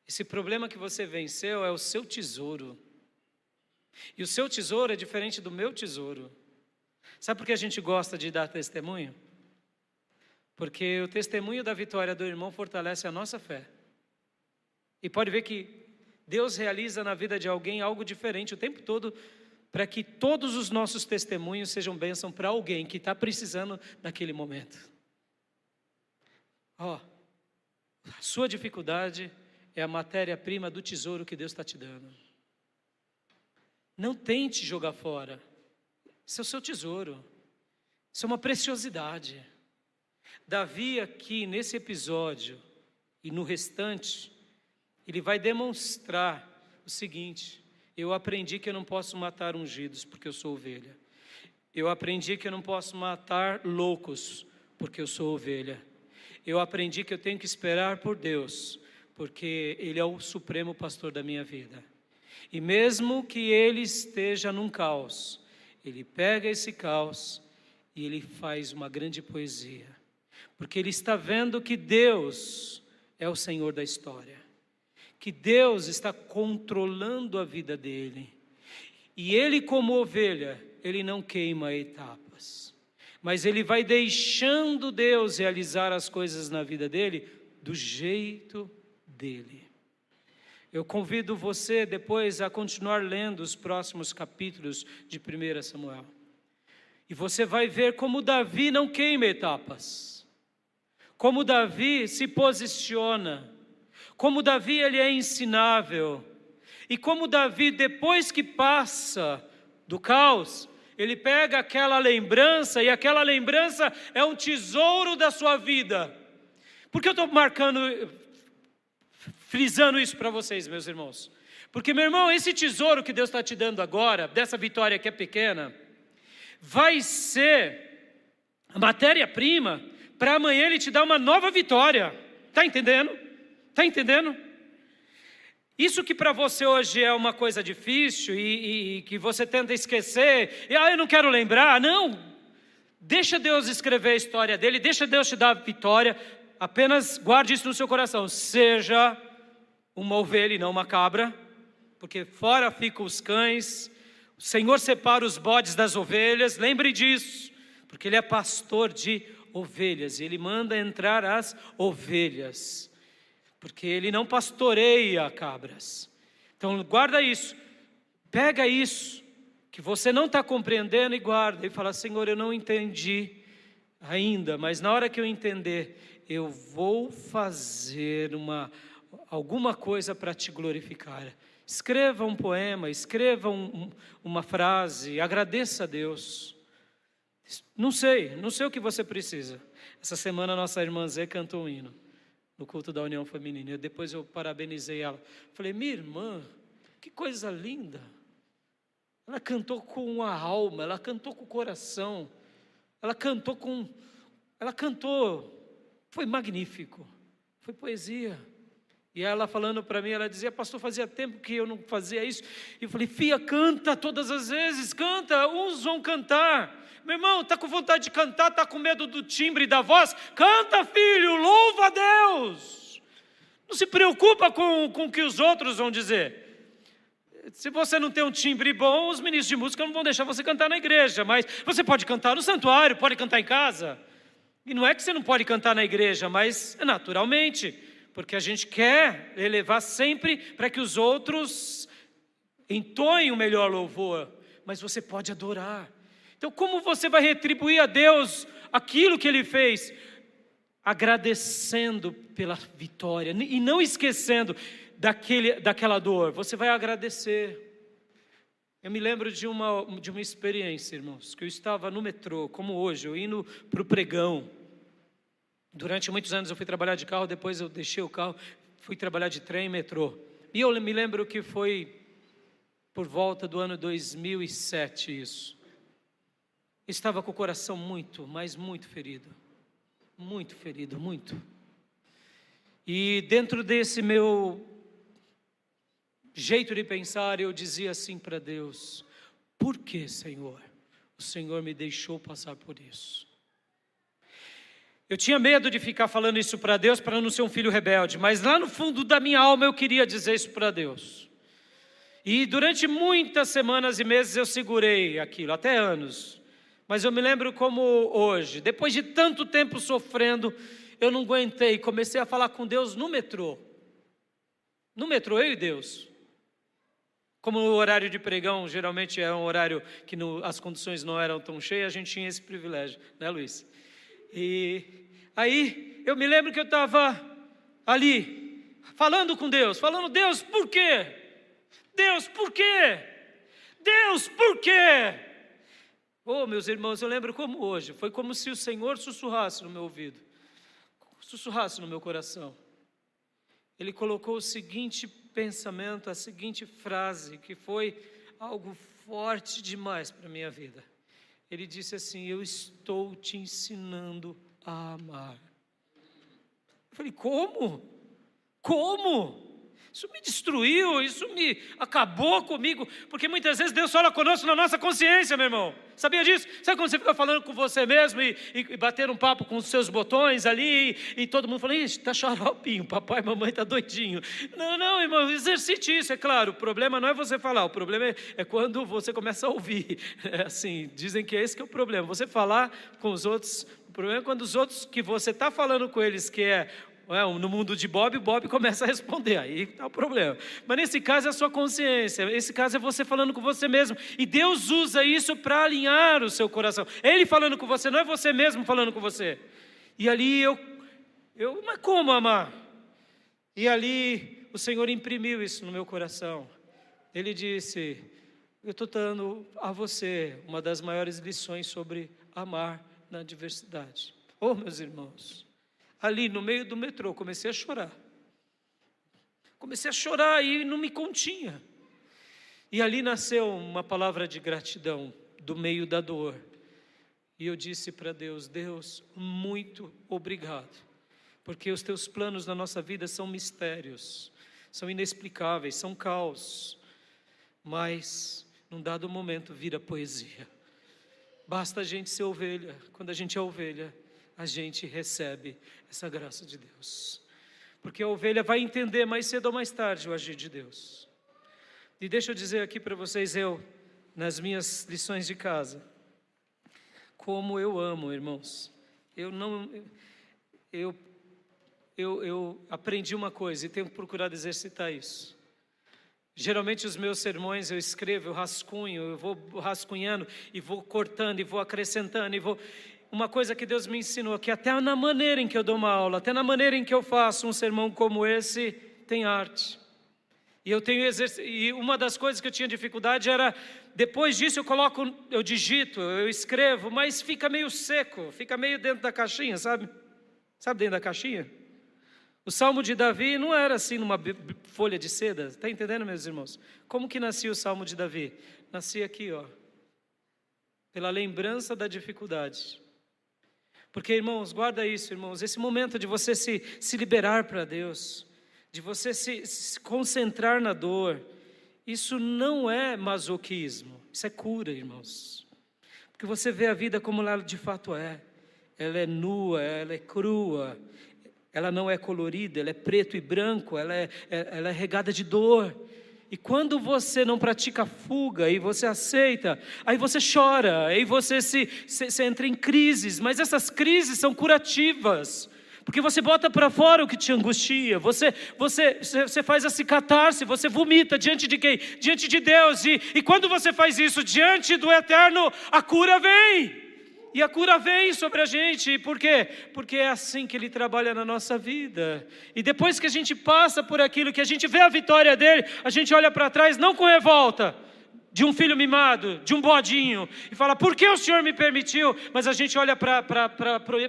Speaker 1: Esse problema que você venceu é o seu tesouro. E o seu tesouro é diferente do meu tesouro. Sabe por que a gente gosta de dar testemunho? Porque o testemunho da vitória do irmão fortalece a nossa fé. E pode ver que Deus realiza na vida de alguém algo diferente o tempo todo, para que todos os nossos testemunhos sejam bênção para alguém que está precisando naquele momento. A sua dificuldade é a matéria-prima do tesouro que Deus está te dando. Não tente jogar fora. Isso é o seu tesouro. Isso é uma preciosidade. Davi aqui nesse episódio e no restante, ele vai demonstrar o seguinte: eu aprendi que eu não posso matar ungidos porque eu sou ovelha. Eu aprendi que eu não posso matar loucos porque eu sou ovelha. Eu aprendi que eu tenho que esperar por Deus, porque Ele é o supremo pastor da minha vida. E mesmo que ele esteja num caos, ele pega esse caos e ele faz uma grande poesia. Porque ele está vendo que Deus é o Senhor da história. Que Deus está controlando a vida dele. E ele, como ovelha, ele não queima etapas. Mas ele vai deixando Deus realizar as coisas na vida dele do jeito dele. Eu convido você depois a continuar lendo os próximos capítulos de 1 Samuel. E você vai ver como Davi não queima etapas. Como Davi se posiciona. Como Davi ele é ensinável. E como Davi, depois que passa do caos, ele pega aquela lembrança, e aquela lembrança é um tesouro da sua vida. Por que eu estou frisando isso para vocês, meus irmãos? Porque, meu irmão, esse tesouro que Deus está te dando agora, dessa vitória que é pequena, vai ser a matéria-prima para amanhã Ele te dar uma nova vitória. Está entendendo? Está entendendo? Isso que para você hoje é uma coisa difícil e que você tenta esquecer, eu não quero lembrar, não. Deixa Deus escrever a história dele, deixa Deus te dar a vitória, apenas guarde isso no seu coração. Seja uma ovelha e não uma cabra, porque fora ficam os cães, o Senhor separa os bodes das ovelhas, lembre disso, porque Ele é pastor de ovelhas, e Ele manda entrar as ovelhas, porque Ele não pastoreia cabras. Então guarda isso, pega isso, que você não está compreendendo, e guarda, e fala: Senhor, eu não entendi ainda, mas na hora que eu entender, eu vou fazer alguma coisa para te glorificar. Escreva um poema, escreva uma frase, agradeça a Deus. Não sei o que você precisa. Essa semana a nossa irmã Zé cantou um hino no culto da União Feminina. Depois eu parabenizei ela. Falei: minha irmã, que coisa linda. Ela cantou com a alma, ela cantou com o coração, ela cantou, foi magnífico, foi poesia. E ela falando para mim, ela dizia: pastor, fazia tempo que eu não fazia isso. E eu falei: filha, canta todas as vezes, canta, uns vão cantar. Meu irmão, está com vontade de cantar, está com medo do timbre da voz? Canta, filho, louva a Deus. Não se preocupa com o que os outros vão dizer. Se você não tem um timbre bom, os ministros de música não vão deixar você cantar na igreja, mas você pode cantar no santuário, pode cantar em casa. E não é que você não pode cantar na igreja, mas naturalmente, porque a gente quer elevar sempre para que os outros entoem o melhor louvor, mas você pode adorar. Então, como você vai retribuir a Deus aquilo que Ele fez? Agradecendo pela vitória e não esquecendo daquela dor. Você vai agradecer. Eu me lembro de uma experiência, irmãos, que eu estava no metrô, como hoje, eu indo para o pregão. Durante muitos anos eu fui trabalhar de carro, depois eu deixei o carro, fui trabalhar de trem e metrô. E eu me lembro que foi por volta do ano 2007 isso. Eu estava com o coração muito, mas muito ferido. Muito ferido, muito. E dentro desse meu jeito de pensar, eu dizia assim para Deus: por que, Senhor, o Senhor me deixou passar por isso? Eu tinha medo de ficar falando isso para Deus, para não ser um filho rebelde, mas lá no fundo da minha alma eu queria dizer isso para Deus. E durante muitas semanas e meses eu segurei aquilo, até anos. Mas eu me lembro como hoje, depois de tanto tempo sofrendo, eu não aguentei, comecei a falar com Deus no metrô. No metrô, eu e Deus. Como o horário de pregão geralmente é um horário que as condições não eram tão cheias, a gente tinha esse privilégio, né, Luiz? E aí eu me lembro que eu estava ali, falando com Deus, falando: Deus, por quê? Deus, por quê? Deus, por quê? Oh, meus irmãos, eu lembro como hoje, foi como se o Senhor sussurrasse no meu ouvido, sussurrasse no meu coração. Ele colocou o seguinte pensamento, a seguinte frase, que foi algo forte demais para a minha vida. Ele disse assim: eu estou te ensinando a amar. Eu falei: como? Como? Isso me destruiu, isso me acabou comigo, porque muitas vezes Deus fala conosco na nossa consciência, meu irmão. Sabia disso? Sabe quando você fica falando com você mesmo e bater um papo com os seus botões ali e todo mundo fala: ixi, tá xaropinho, papai e mamãe tá doidinho. Não, irmão, exercite isso, é claro. O problema não é você falar, o problema é quando você começa a ouvir. É assim, dizem que esse que é o problema. Você falar com os outros, o problema é quando os outros que você está falando com eles, que é no mundo de Bob, o Bob começa a responder, aí está o problema. Mas nesse caso é a sua consciência, esse caso é você falando com você mesmo. E Deus usa isso para alinhar o seu coração. É Ele falando com você, não é você mesmo falando com você. E ali mas como amar? E ali o Senhor imprimiu isso no meu coração. Ele disse: eu estou dando a você uma das maiores lições sobre amar na diversidade. Oh, meus irmãos, ali no meio do metrô, comecei a chorar. Comecei a chorar e não me continha. E ali nasceu uma palavra de gratidão do meio da dor. E eu disse para Deus: Deus, muito obrigado, porque os teus planos na nossa vida são mistérios, são inexplicáveis, são caos. Mas, num dado momento, vira poesia. Basta a gente ser ovelha. Quando a gente é ovelha, a gente recebe essa graça de Deus, porque a ovelha vai entender mais cedo ou mais tarde o agir de Deus. E deixa eu dizer aqui para vocês, nas minhas lições de casa, como eu amo, irmãos. Eu aprendi uma coisa e tenho procurado exercitar isso. Geralmente os meus sermões eu escrevo, eu rascunho, eu vou rascunhando e vou cortando e vou acrescentando e vou... Uma coisa que Deus me ensinou, que até na maneira em que eu dou uma aula, até na maneira em que eu faço um sermão como esse, tem arte. E uma das coisas que eu tinha dificuldade era, depois disso eu digito, eu escrevo, mas fica meio seco, fica meio dentro da caixinha, sabe? Sabe dentro da caixinha? O Salmo de Davi não era assim numa folha de seda, está entendendo, meus irmãos? Como que nascia o Salmo de Davi? Nascia aqui, ó, pela lembrança da dificuldade. Porque, irmãos, guarda isso, irmãos, esse momento de você se liberar para Deus, de você se concentrar na dor, isso não é masoquismo, isso é cura, irmãos. Porque você vê a vida como ela de fato é. Ela é nua, ela é crua, ela não é colorida, ela é preto e branco, ela é regada de dor. E quando você não pratica fuga e você aceita, aí você chora, aí você entra em crises, mas essas crises são curativas, porque você bota para fora o que te angustia, você faz essa catarse, você vomita diante de quem? Diante de Deus, e quando você faz isso diante do Eterno, a cura vem. E a cura vem sobre a gente, por quê? Porque é assim que Ele trabalha na nossa vida. E depois que a gente passa por aquilo, que a gente vê a vitória dEle, a gente olha para trás, não com revolta, de um filho mimado, de um bodinho, e fala: por que o Senhor me permitiu? Mas a gente olha para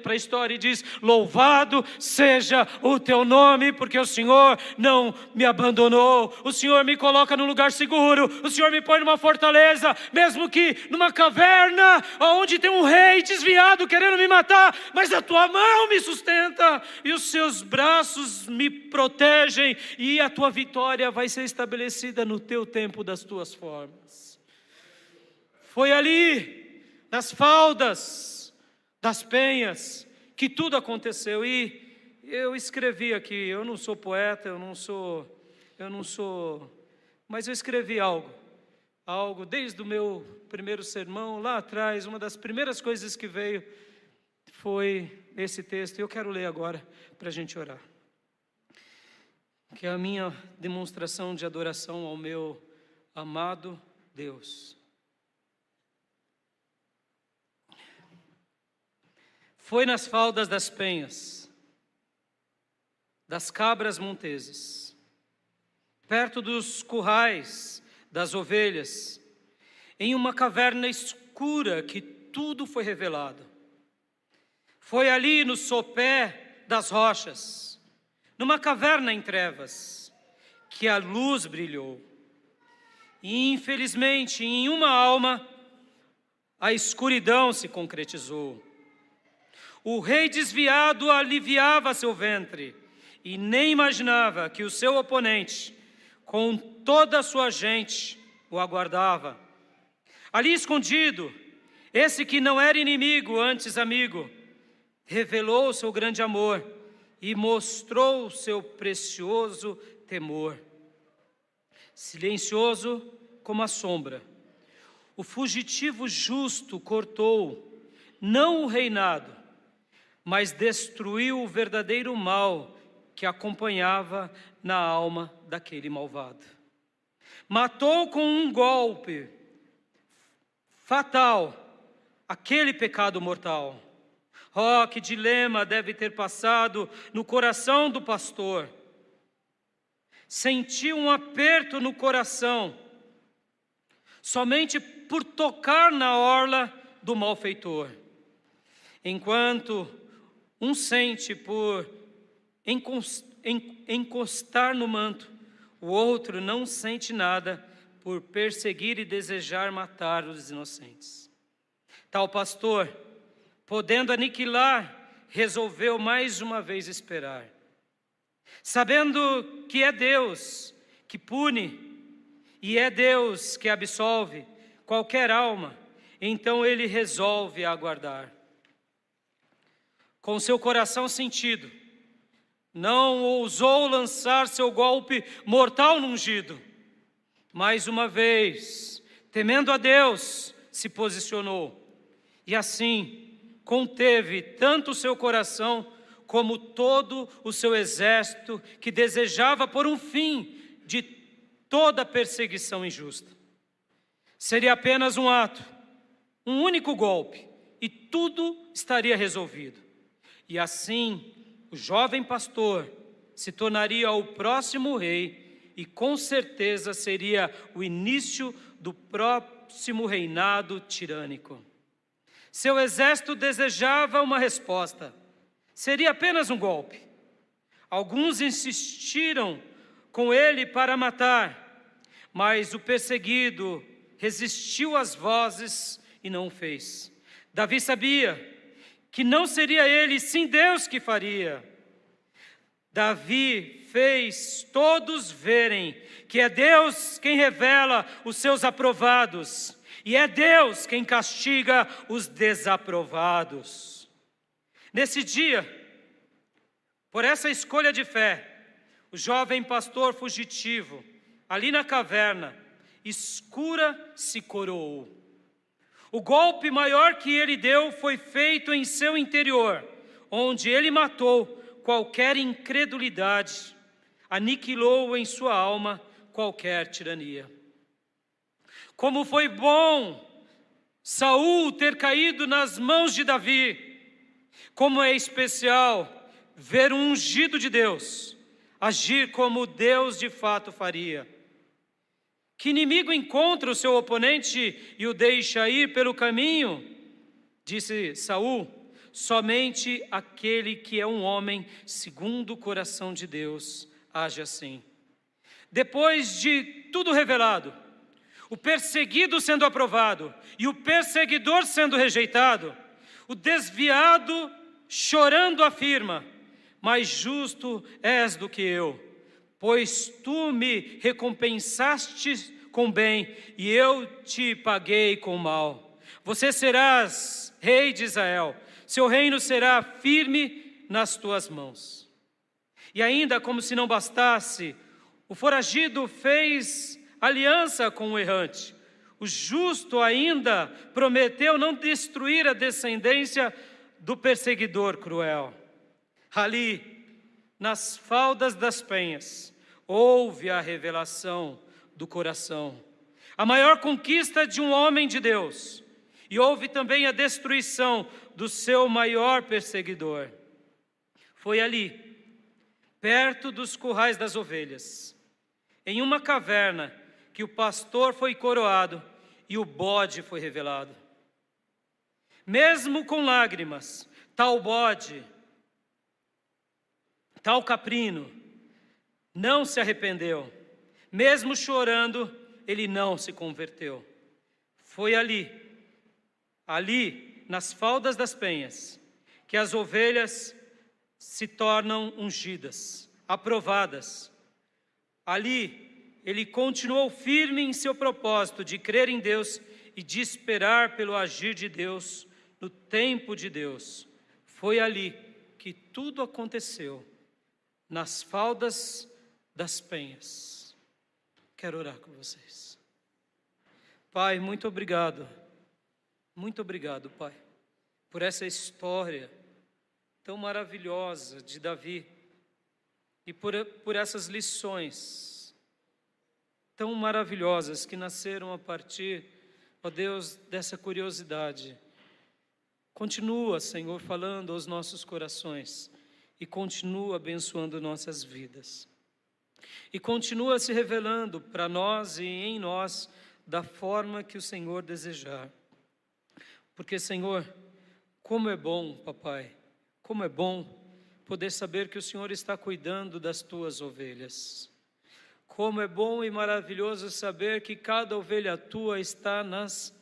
Speaker 1: a história e diz: louvado seja o teu nome, porque o Senhor não me abandonou, o Senhor me coloca num lugar seguro, o Senhor me põe numa fortaleza, mesmo que numa caverna, onde tem um rei desviado querendo me matar, mas a tua mão me sustenta, e os seus braços me protegem, e a tua vitória vai ser estabelecida no teu tempo, das tuas formas. Foi ali, nas faldas das penhas, que tudo aconteceu. E eu escrevi aqui, eu não sou poeta, mas eu escrevi algo desde o meu primeiro sermão, lá atrás. Uma das primeiras coisas que veio foi esse texto, e eu quero ler agora para a gente orar. Que é a minha demonstração de adoração ao meu amado Deus. Foi nas faldas das penhas, das cabras monteses, perto dos currais das ovelhas, em uma caverna escura que tudo foi revelado. Foi ali no sopé das rochas, numa caverna em trevas, que a luz brilhou. E infelizmente, em uma alma, a escuridão se concretizou. O rei desviado aliviava seu ventre e nem imaginava que o seu oponente, com toda a sua gente, o aguardava. Ali escondido, esse que não era inimigo, antes amigo, revelou seu grande amor e mostrou seu precioso temor. Silencioso como a sombra, o fugitivo justo cortou, não o reinado, mas destruiu o verdadeiro mal que acompanhava na alma daquele malvado. Matou com um golpe fatal aquele pecado mortal. Oh, que dilema deve ter passado no coração do pastor. Sentiu um aperto no coração, somente por tocar na orla do malfeitor. Enquanto um sente por encostar no manto, o outro não sente nada por perseguir e desejar matar os inocentes. Tal pastor, podendo aniquilar, resolveu mais uma vez esperar. Sabendo que é Deus que pune e é Deus que absolve qualquer alma, então ele resolve aguardar. Com seu coração sentido, não ousou lançar seu golpe mortal no ungido. Mais uma vez, temendo a Deus, se posicionou. E assim, conteve tanto o seu coração, como todo o seu exército, que desejava pôr um fim de toda perseguição injusta. Seria apenas um ato, um único golpe, e tudo estaria resolvido. E assim, o jovem pastor se tornaria o próximo rei e com certeza seria o início do próximo reinado tirânico. Seu exército desejava uma resposta. Seria apenas um golpe. Alguns insistiram com ele para matar, mas o perseguido resistiu às vozes e não o fez. Davi sabia que não seria ele, sim Deus que faria. Davi fez todos verem que é Deus quem revela os seus aprovados, e é Deus quem castiga os desaprovados. Nesse dia, por essa escolha de fé, o jovem pastor fugitivo, ali na caverna, escura, se coroou. O golpe maior que ele deu foi feito em seu interior, onde ele matou qualquer incredulidade, aniquilou em sua alma qualquer tirania. Como foi bom Saul ter caído nas mãos de Davi, como é especial ver um ungido de Deus agir como Deus de fato faria. Que inimigo encontra o seu oponente e o deixa ir pelo caminho? Disse Saul, somente aquele que é um homem segundo o coração de Deus age assim. Depois de tudo revelado, o perseguido sendo aprovado e o perseguidor sendo rejeitado, o desviado chorando afirma: mais justo és do que eu, pois tu me recompensaste com bem e eu te paguei com mal. Você serás rei de Israel, seu reino será firme nas tuas mãos. E ainda, como se não bastasse, o foragido fez aliança com o errante. O justo ainda prometeu não destruir a descendência do perseguidor cruel. Ali, nas faldas das penhas, houve a revelação do coração, a maior conquista de um homem de Deus, e houve também a destruição do seu maior perseguidor. Foi ali, perto dos currais das ovelhas, em uma caverna, que o pastor foi coroado e o bode foi revelado. Mesmo com lágrimas, tal bode, tal caprino, não se arrependeu. Mesmo chorando, ele não se converteu. Foi ali, nas faldas das penhas, que as ovelhas se tornam ungidas, aprovadas. Ali, ele continuou firme em seu propósito de crer em Deus e de esperar pelo agir de Deus no tempo de Deus. Foi ali que tudo aconteceu, nas faldas das penhas. Quero orar com vocês. Pai, muito obrigado, Pai, por essa história tão maravilhosa de Davi e por essas lições tão maravilhosas que nasceram a partir, ó Deus, dessa curiosidade. Continua, Senhor, falando aos nossos corações e continua abençoando nossas vidas. E continua se revelando para nós e em nós da forma que o Senhor desejar. Porque, Senhor, como é bom, Papai, como é bom poder saber que o Senhor está cuidando das tuas ovelhas. Como é bom e maravilhoso saber que cada ovelha tua está nas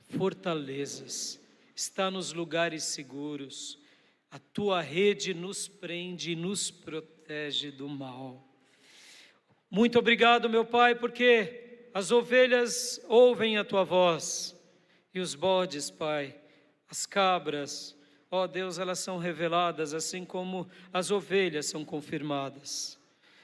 Speaker 1: fortalezas, está nos lugares seguros. A tua rede nos prende e nos protege do mal. Muito obrigado, meu Pai, porque as ovelhas ouvem a tua voz e os bodes, Pai, as cabras, ó Deus, elas são reveladas, assim como as ovelhas são confirmadas.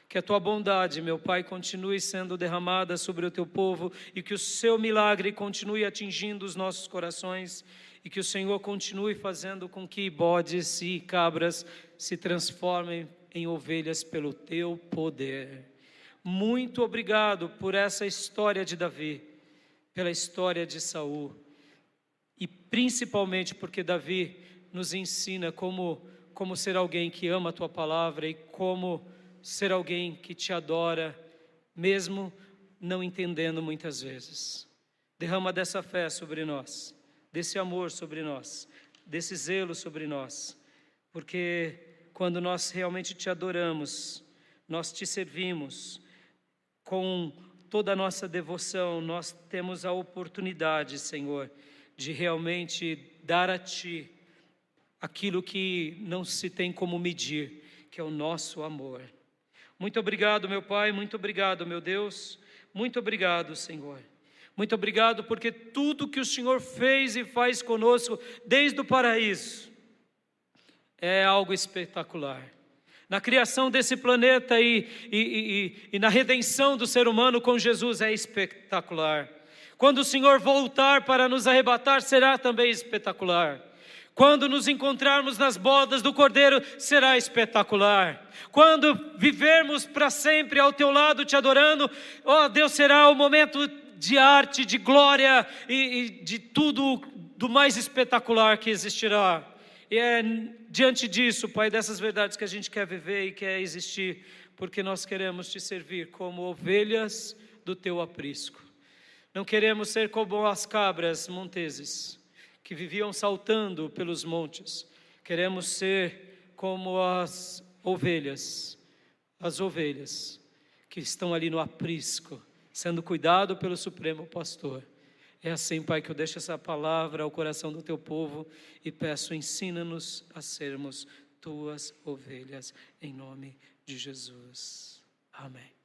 Speaker 1: Que a tua bondade, meu Pai, continue sendo derramada sobre o teu povo e que o seu milagre continue atingindo os nossos corações e que o Senhor continue fazendo com que bodes e cabras se transformem em ovelhas pelo teu poder. Muito obrigado por essa história de Davi, pela história de Saul e principalmente porque Davi nos ensina como ser alguém que ama a tua palavra e como ser alguém que te adora, mesmo não entendendo muitas vezes. Derrama dessa fé sobre nós, desse amor sobre nós, desse zelo sobre nós, porque quando nós realmente te adoramos, nós te servimos com toda a nossa devoção, nós temos a oportunidade, Senhor, de realmente dar a Ti aquilo que não se tem como medir, que é o nosso amor. Muito obrigado, meu Pai, muito obrigado, meu Deus, muito obrigado, Senhor. Muito obrigado porque tudo que o Senhor fez e faz conosco desde o paraíso é algo espetacular. Na criação desse planeta e na redenção do ser humano com Jesus é espetacular. Quando o Senhor voltar para nos arrebatar, será também espetacular. Quando nos encontrarmos nas bodas do Cordeiro, será espetacular. Quando vivermos para sempre ao teu lado, te adorando, ó Deus, será o momento de arte, de glória e de tudo do mais espetacular que existirá. E é diante disso, Pai, dessas verdades que a gente quer viver e quer existir, porque nós queremos te servir como ovelhas do teu aprisco. Não queremos ser como as cabras monteses, que viviam saltando pelos montes. Queremos ser como as ovelhas que estão ali no aprisco, sendo cuidado pelo Supremo Pastor. É assim, Pai, que eu deixo essa palavra ao coração do teu povo e peço, ensina-nos a sermos tuas ovelhas, em nome de Jesus. Amém.